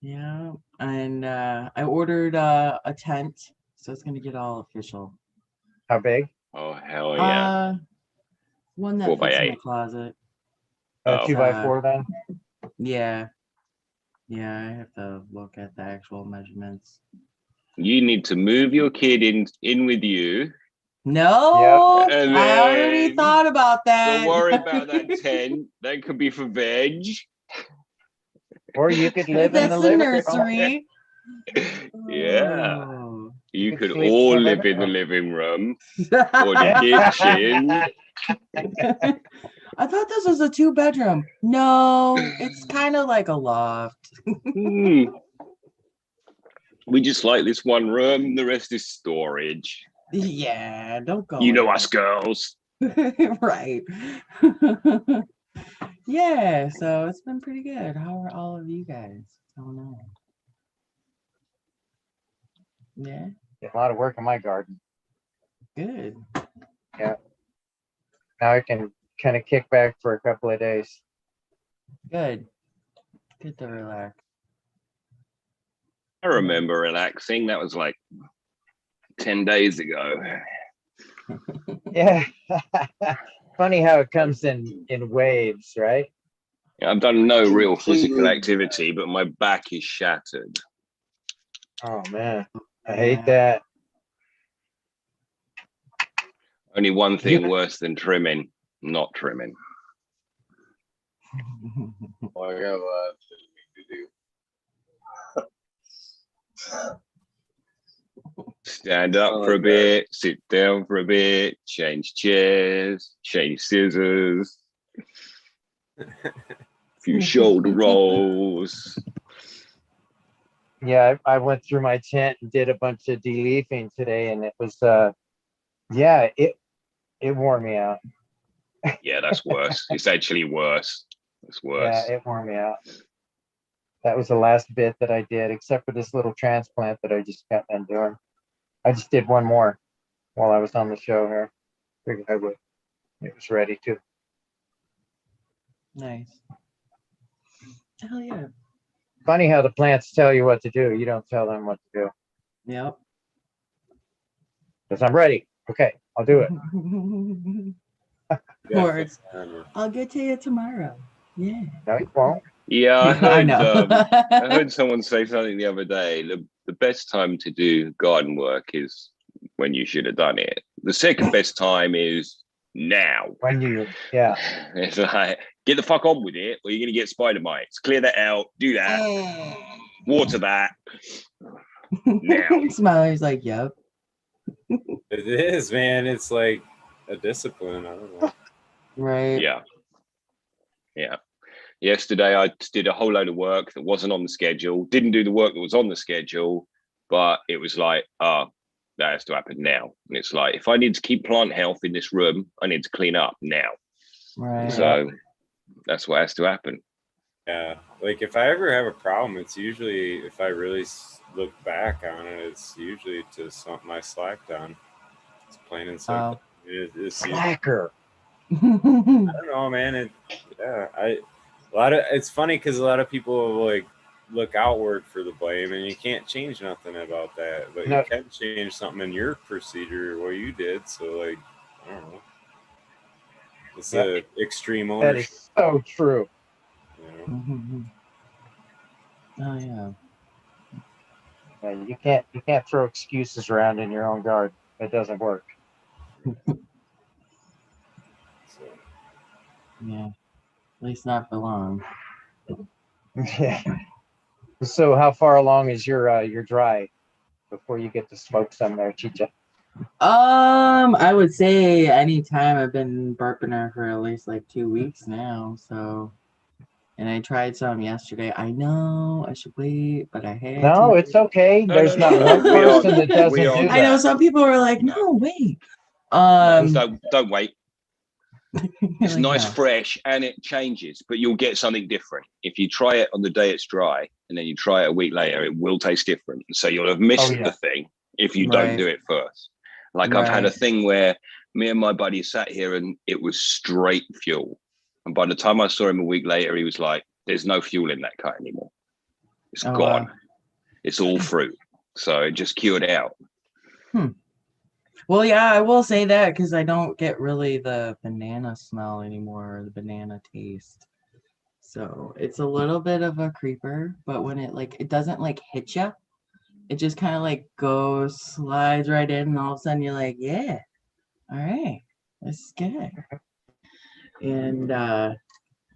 yeah. And I ordered a tent, so it's gonna get all official. How big? Oh hell yeah. One that 4 by fits in 8. the closet. Oh. 2x4 then? Yeah. Yeah, I have to look at the actual measurements. You need to move your kid in with you. No, And I already then thought about that. Don't worry about that tent. That could be for veg. Or you could live in That's the the living room. nursery. Yeah. Oh. You could could sleep in all the live living in the room. living room or the kitchen. I thought this was a 2-bedroom. No, it's kind of like a loft. Hmm. We just like this one room. The rest is storage. Yeah, don't go. You know in us girls. there. Right. Yeah, so it's been pretty good. How are all of you guys? I don't know. Yeah, A lot of work in my garden. good. Now I can kind of kick back for a couple of days. Good. Good to relax. I remember relaxing. That was like 10 days ago. Yeah. Funny how it comes in waves, right? I've done no real physical activity, but my back is shattered. Oh man, I hate that. Only one thing worse than trimming, not trimming. Oh, I got a lot of things to do. Stand up for a bit, sit down for a bit, change chairs, change scissors, a few shoulder rolls. Yeah, I went through my tent and did a bunch of de-leafing today, and it was yeah, it wore me out. Yeah, that's worse. It's actually worse. It's worse. Yeah, it wore me out. That was the last bit that I did, except for this little transplant that I just got done doing. I just did one more while I was on the show here. Figured I would. It was ready to. Nice. Hell yeah. Funny how the plants tell you what to do. You don't tell them what to do. Yep. Because I'm ready. Okay, I'll do it. Or I'll get to you tomorrow. Yeah. No, you won't. Yeah, I I heard. know. I heard someone say something the other day. The best time to do garden work is when you should have done it. The second best time is now. When you, yeah. It's like, get the fuck on with it, or you're gonna get spider mites. Clear that out. Do that. Water that. Now. Smiley's like, yep. It is, man. It's like a discipline. I don't know. Right. Yeah. Yeah. Yesterday, I did a whole load of work that wasn't on the schedule. Didn't do the work that was on the schedule, but it was like, that has to happen now. And it's like, if I need to keep plant health in this room, I need to clean up now. Right. So that's what has to happen. Yeah, like if I ever have a problem, it's usually if I really look back on it, it's usually to my slack down. It's plain and simple. It's Slacker. I don't know, man. It's funny because a lot of people will like look outward for the blame, and you can't change nothing about that. But you can change something in your procedure, what you did. So like, I don't know. It's a extreme ownership. That is so true. You know? Oh yeah. Yeah, you can't throw excuses around in your own garden. It doesn't work. Yeah. At least not for long. Yeah. So how far along is your dry before you get to smoke some there, Chicha? I would say anytime. I've been burping her for at least like 2 weeks now. So, and I tried some yesterday. I know I should wait, but I had No, to. it's okay. No, There's no, not no. one We are- person that doesn't we are- do that. I know some people were like, no, wait. Don't wait. It's like, nice, no. fresh, and it changes, but you'll get something different. If you try it on the day it's dry and then you try it a week later, it will taste different. So you'll have missed the thing if you don't do it first. Like I've had a thing where me and my buddy sat here and it was straight fuel. And by the time I saw him a week later, he was like, there's no fuel in that cut anymore. It's gone. Wow. It's all fruit. So it just cured out. Well, yeah, I will say that because I don't get really the banana smell anymore or the banana taste. So it's a little bit of a creeper, but when it doesn't like hit you, it just kind of like goes, slides right in, and all of a sudden you're like, yeah, all right, this is good. And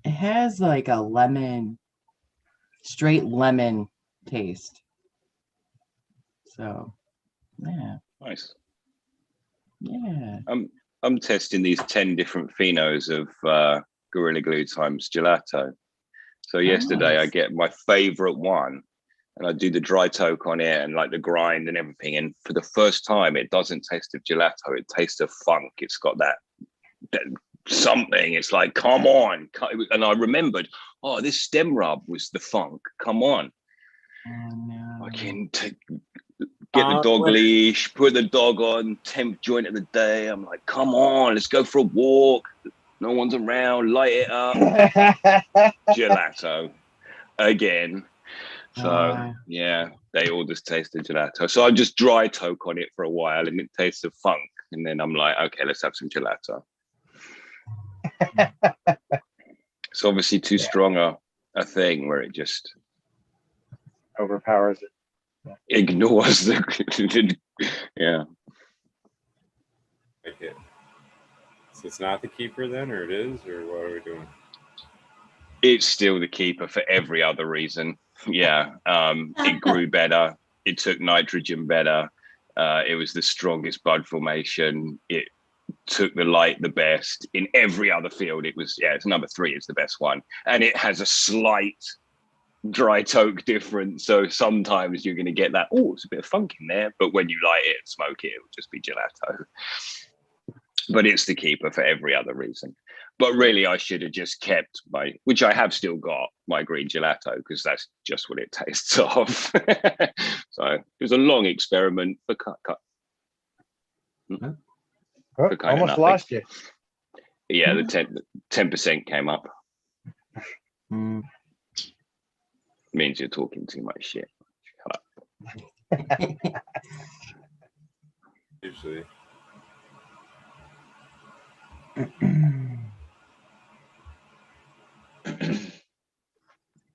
it has like a straight lemon taste. So, yeah. Nice. Yeah. I'm testing these 10 different phenos of Gorilla Glue times gelato. So yesterday I Nice. get my favorite one and I do the dry toke on it and like the grind and everything. And for the first time, it doesn't taste of gelato. It tastes of funk. It's got that something. It's like, come on. And I remembered, oh, this stem rub was the funk. Come on. Oh, no. I can get the dog leash, put the dog on, 10th joint of the day. I'm like, come on, let's go for a walk. No one's around, light it up. Gelato again. So yeah, they all just tasted gelato. So I just dry toke on it for a while and it tastes of funk. And then I'm like, okay, let's have some gelato. It's obviously too strong a thing where it just Overpowers it. ignores the yeah. Like it. So it's not the keeper then, or it is, or what are we doing? It's still the keeper for every other reason. Yeah. It grew better. It took nitrogen better. It was the strongest bud formation. It took the light the best. In every other field, it was, it's number 3 is the best one. And it has a slight dry toke difference. So sometimes you're going to get that, oh, it's a bit of funk in there. But when you light it and smoke it, it will just be gelato. But it's the keeper for every other reason. But really, I should have just kept which I have still got, my green gelato, because that's just what it tastes of. So it was a long experiment for cut. Oh, almost lost you. Yeah, the 10% came up. Means you're talking too much shit. Shut up. Usually.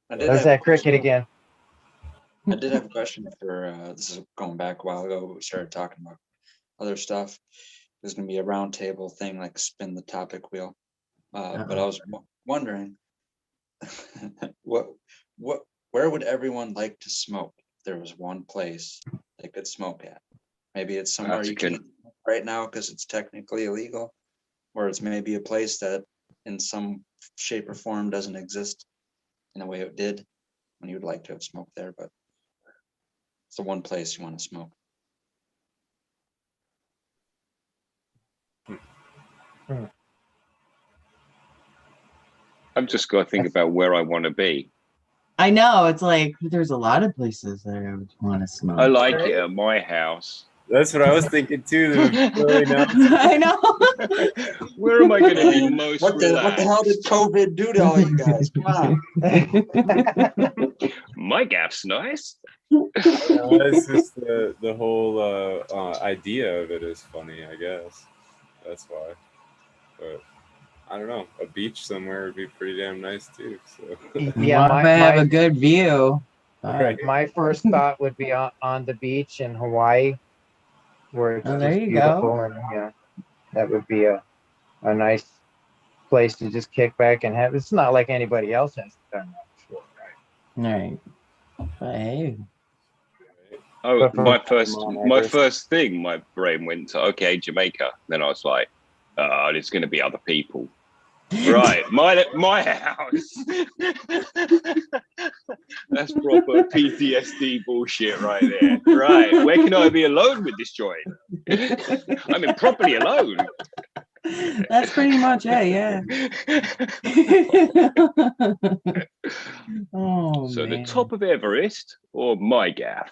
There's that cricket again. I did have a question for this is going back a while ago, but we started talking about other stuff. There's going to be a round table thing, like spin the topic wheel. But I was wondering, where would everyone like to smoke if there was one place they could smoke at? Maybe it's somewhere you can't right now because it's technically illegal, or it's maybe a place that in some shape or form doesn't exist in the way it did when you would like to have smoked there, but it's the one place you want to smoke. I've just got to think about where I want to be. I know, it's like there's a lot of places that I would want to smoke. I like it at my house. That's what I was thinking too. Really nice. I know. Where am I going to be most What the hell did COVID do to all you guys? Come on. My gaff's nice. It's just the whole idea of it is funny, I guess. That's why. But I don't know. A beach somewhere would be pretty damn nice too. So. Yeah, I have a good view. Right. My first thought would be on the beach in Hawaii, where it's there just you beautiful, go. and that would be a nice place to just kick back and have. It's not like anybody else has done that before, right? Right. But hey. Oh, But my first thing, my brain went to, okay, Jamaica. Then I was like, there's going to be other people. Right, my house. That's proper PTSD bullshit right there. Right, where can I be alone with this joint? I'm improperly alone. That's pretty much it, yeah. Oh, so man. the top of Everest or my gaff?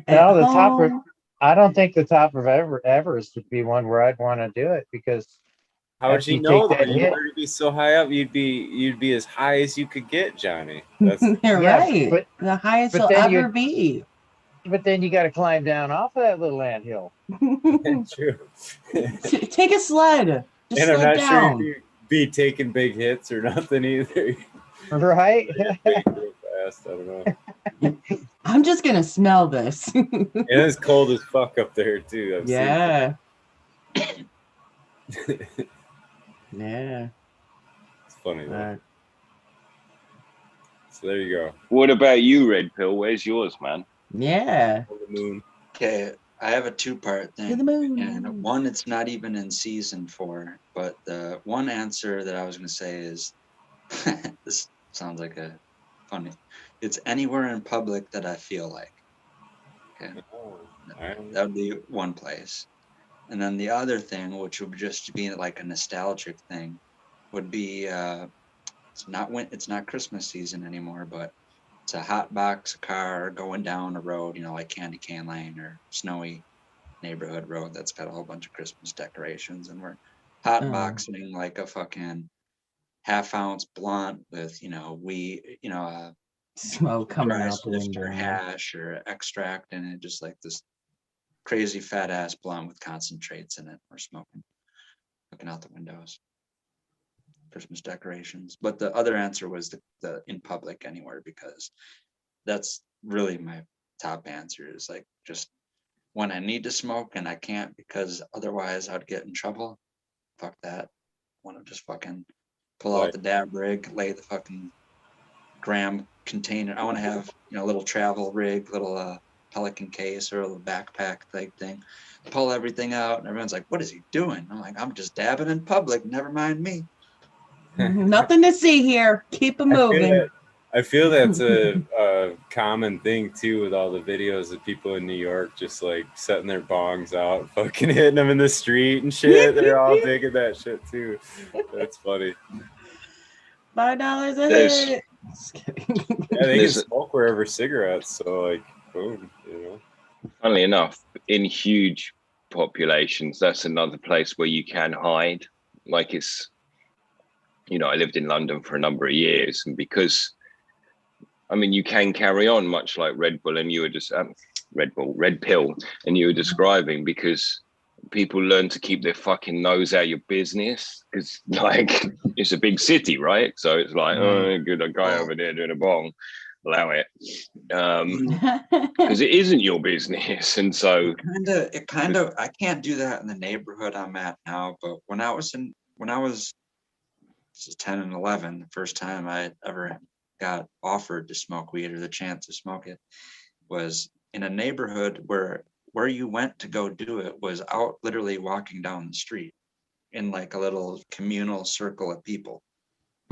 Now the top of, I don't think the top of Everest would be one where I'd want to do it, because how would you know take though? that You hit- were to be so high up, you'd be as high as you could get, Johnny. That's You're Yeah, right. but- the highest but will then ever be. But then you got to climb down off of that little anthill. true. Take a sled. Just And I'm sled not down. sure if you be taking big hits or nothing either. Right? Big real fast. I don't know. I'm just gonna smell this. And it's cold as fuck up there too. I've Yeah. seen it. Yeah. It's funny though. Uh, So there you go. What about you, Red Pill? Where's yours, man? yeah. On the moon. Okay, I have a two-part To the thing. moon. And one, it's not even in season 4, but the one answer that I was going to say is, this sounds like a funny, it's anywhere in public that I feel like. Okay, Oh, alright. that would be one place. And then the other thing, which would just be like a nostalgic thing, would be it's not Christmas season anymore, but it's a hot box car going down a road, like Candy Cane Lane or Snowy neighborhood road that's got a whole bunch of Christmas decorations, and we're hot boxing like a fucking half-ounce blunt with Smoke coming dry out the snift or window. hash or extract in it, just like this crazy fat ass blunt with concentrates in it. We're smoking, looking out the windows, Christmas decorations. But the other answer was the in public anywhere, because that's really my top answer, is like just when I need to smoke and I can't because otherwise I'd get in trouble. Fuck that. I want to just fucking pull out the dab rig, lay the fucking gram container. I want to have a little travel rig, little Pelican case or a little backpack type thing. Pull everything out, and everyone's like, "What is he doing?" I'm like, "I'm just dabbing in public. Never mind me." Nothing to see here. Keep it moving. I feel that's a common thing too, with all the videos of people in New York just like setting their bongs out, fucking hitting them in the street and shit. They're all digging that shit too. That's funny. $5 a hit. Just kidding. Yeah, they can smoke wherever cigarettes, so like, boom, Funnily enough, in huge populations, that's another place where you can hide. Like I lived in London for a number of years, and because you can carry on much like Red Bull, and you were just Red Pill, and you were describing, because people learn to keep their fucking nose out of your business, because like it's a big city, right? So it's like, oh, good, a guy over there doing a bong, allow it, because it isn't your business. And so it kind of I can't do that in the neighborhood I'm at now, but when I was 10 and 11, the first time I ever got offered to smoke weed or the chance to smoke it was in a neighborhood where you went to go do it was out literally walking down the street in like a little communal circle of people.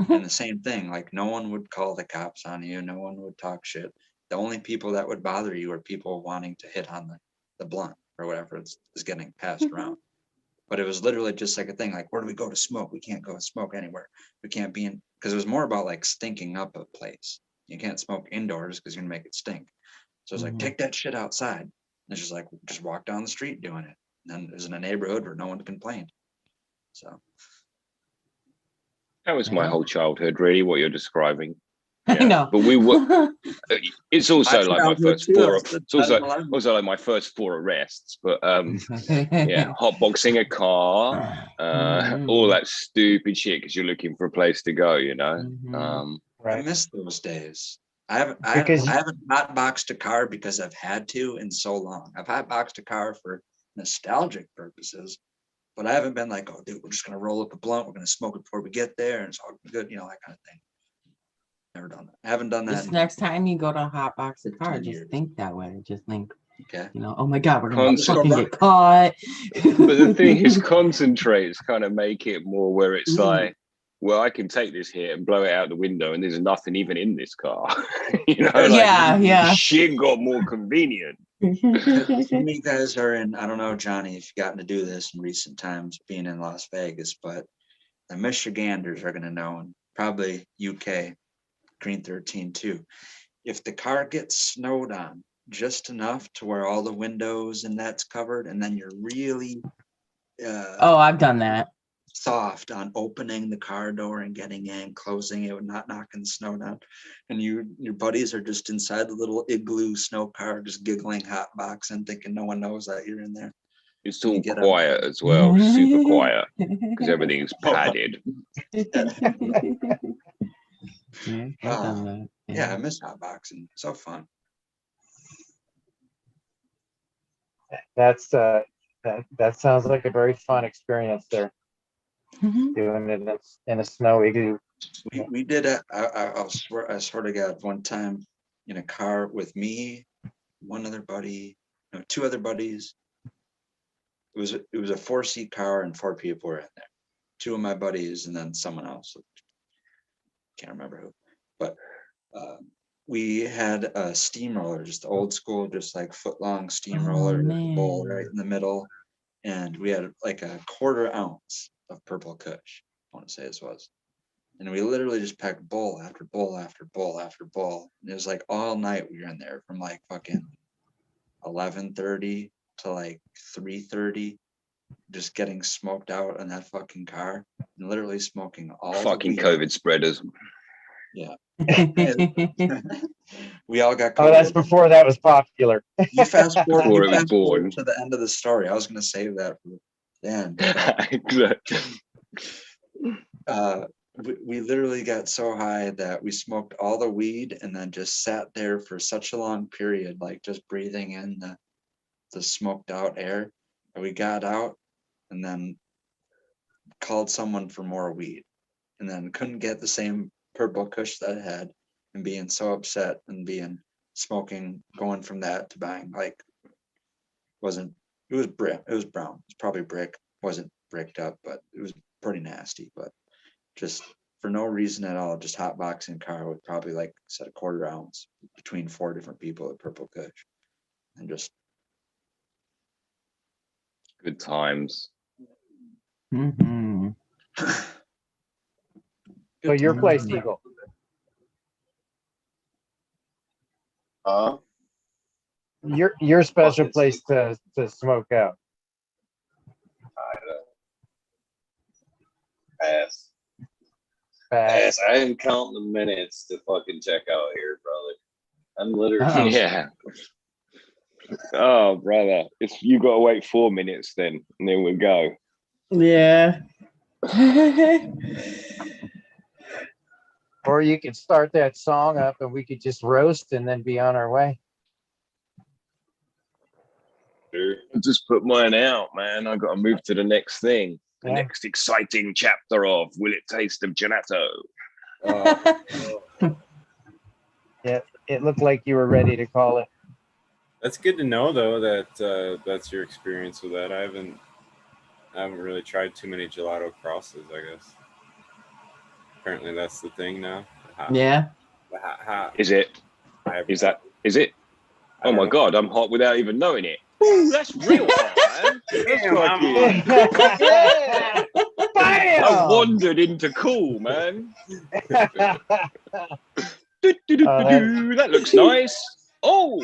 And the same thing, like no one would call the cops on you, no one would talk shit. The only people that would bother you are people wanting to hit on the blunt or whatever is getting passed around. But it was literally just like a thing, like, where do we go to smoke? We can't go smoke anywhere. We can't be in, because it was more about like stinking up a place. You can't smoke indoors because you're gonna make it stink. So it's like, take that shit outside. And it's just like, just walk down the street doing it. And then it was in a neighborhood where no one complained. So that was my whole childhood, really, what you're describing. Yeah. I know. But we were. It's also like my first four. It's also like my first 4 arrests. But hotboxing a car, all that stupid shit because you're looking for a place to go. I miss those days. I haven't hotboxed a car because I've had to in so long. I've hotboxed a car for nostalgic purposes, but I haven't been like, oh, dude, we're just gonna roll up a blunt, we're gonna smoke it before we get there, and it's all good, that kind of thing. Never done that. I haven't done that. Just next time you go to hotbox a car, just think that way. Just think, oh my God, we're gonna fucking get caught. But the thing is, concentrates kind of make it more where it's like, well, I can take this here and blow it out the window, and there's nothing even in this car. Shit got more convenient. Some of you guys are in, I don't know, Johnny, if you've gotten to do this in recent times, being in Las Vegas, but the Michiganders are going to know, and probably UK, Green 13 too. If the car gets snowed on just enough to where all the windows and that's covered, and then you're really I've done that. Soft on opening the car door and getting in, closing it, not knocking the snow down, and your buddies are just inside the little igloo snow car, just giggling, hot boxing, thinking no one knows that you're in there. It's all get quiet as well, super quiet, because everything's padded. Yeah, I've done that. Yeah, I miss hotboxing. So fun. That's that sounds like a very fun experience there, Mhm. doing it in a snow igloo. We did it. I swear to God, one time in a car with me, one other buddy, no, two other buddies. It was a 4-seat car and 4 people were in there. 2 of my buddies and then someone else. Can't remember who, but we had a steamroller, just old school, just like foot-long steamroller with a bowl right in the middle, and we had like a 1/4 ounce of purple kush. I want to say this was, and we literally just packed bowl after bowl after bowl after bowl. And it was like all night we were in there from like fucking 11:30 to like 3:30, just getting smoked out in that fucking car, and literally smoking all Fucking the weed. COVID spreaders. Yeah. We all got Oh, that's COVID. before that was popular. You fast forward, Before you it was fast forward born. to the end of the story. I was going to save that for the end. We literally got so high that we smoked all the weed and then just sat there for such a long period, like just breathing in the smoked out air. And we got out and then called someone for more weed, and then couldn't get the same purple kush that I had, and being so upset and being smoking, going from that to buying like it was brick, it was brown, it's probably brick, wasn't bricked up, but it was pretty nasty. But just for no reason at all, just hotboxing car with probably like I said, a 1/4 ounce between 4 different people at purple kush, and just Good times. Mhm. So your place, Eagle. Your special place to smoke out. Pass. Fast. I am counting the minutes to fucking check out here, brother. I'm literally. Yeah. Oh, brother, you got to wait 4 minutes then, and then we'll go. Yeah. Or you could start that song up and we could just roast and then be on our way. Just put mine out, man. I got to move to the next thing. The next exciting chapter of Will It Taste of Gelato? Yeah, it looked like you were ready to call it. That's good to know, though, that that's your experience with that. I haven't really tried too many gelato crosses, I guess. Apparently, that's the thing now. Yeah. Is it? Is it? Oh my God, I'm hot without even knowing it. Ooh, that's real hot, man. I wandered into cool, man. That looks nice. Oh,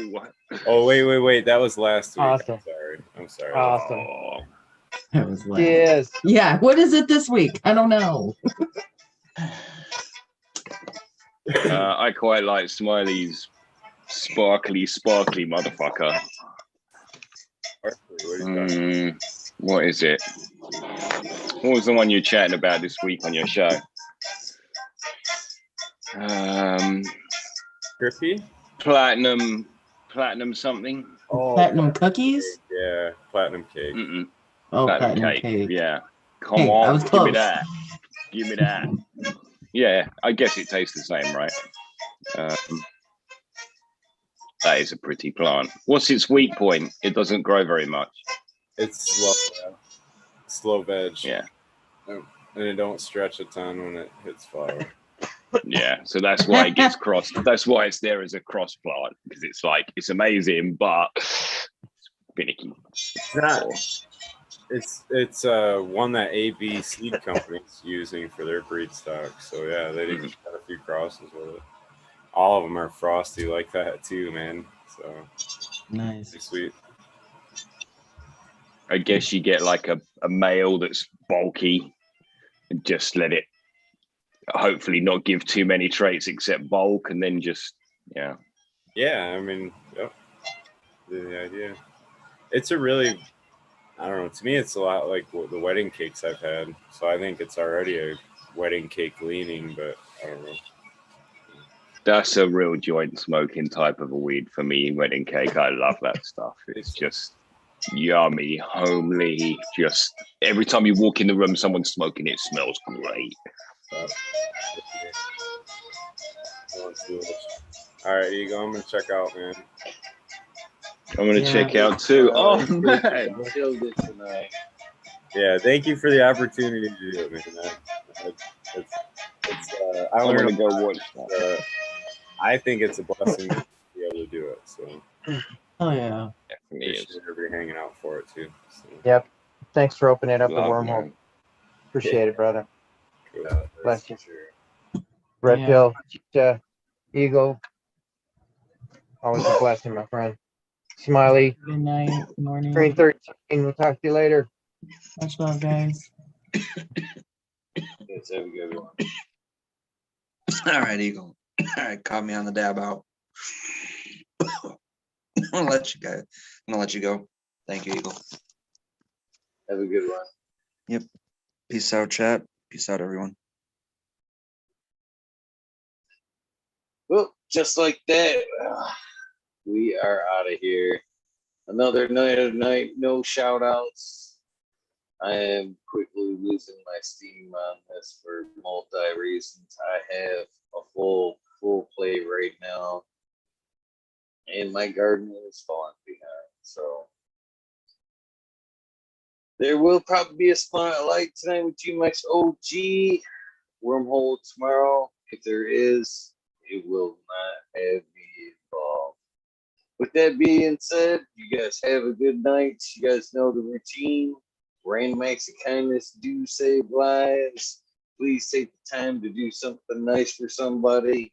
wait. That was last week. Awesome. I'm sorry. Awesome. Oh. That was lame. Yes. Yeah. What is it this week? I don't know. I quite like Smiley's sparkly motherfucker. What is it? What was the one you're chatting about this week on your show? Griffey? Platinum something. Oh, Platinum cookies? Yeah, platinum cake. Oh, platinum cake. Yeah. Come I on, was give close. me that. Give me that. Yeah, I guess it tastes the same, right? That is a pretty plant. What's its weak point? It doesn't grow very much. It's slow veg. Yeah. And it don't stretch a ton when it hits flower. Yeah, so that's why it gets crossed. That's why it's there as a cross plant, because it's like it's amazing, but finicky. It's one that AB Seed Company's using for their breed stock. So yeah, they did got a few crosses with it. All of them are frosty like that too, man. So nice, sweet. I guess you get like a male that's bulky, and just let it hopefully not give too many traits except bulk, and then just yeah. I mean, yep. The idea. It's a really, I don't know. To me, it's a lot like the wedding cakes I've had. So I think it's already a wedding cake leaning, but I don't know. That's a real joint smoking type of a weed for me. Wedding cake, I love that stuff. It's just yummy, homely. Just every time you walk in the room, someone's smoking. It smells great. All right, Eagle, I'm gonna check out, man. I'm gonna check out too. Oh man, Killed it tonight. Yeah, thank you for the opportunity to do it, man. I I'm learned. gonna go watch that. I think it's a blessing to be able to do it. So Oh yeah. Definitely is. appreciate everybody hanging out for it too. So, Yep. Thanks for opening up the Love, wormhole. man. Appreciate it, brother. cool. Bless you. Sure. Red Yeah. Pill, Eagle. Always a blessing, my friend. Smiley, Good night. Good morning. Train 13. We'll talk to you later. Much love, guys. Let's have a good one. All right, Eagle. All right, caught me on the dab out. I'm gonna let you go. Thank you, Eagle. Have a good one. Peace out, chat. Peace out, everyone. Well, just like that, we are out of here. Another night of night, no shout outs. I am quickly losing my steam on this for multi reasons. I have a full plate right now, and my garden is falling behind. So there will probably be a spotlight tonight with GMX OG. Wormhole tomorrow. If there is, it will not have me involved. With that being said, you guys have a good night. You guys know the routine. Random acts of kindness do save lives. Please take the time to do something nice for somebody.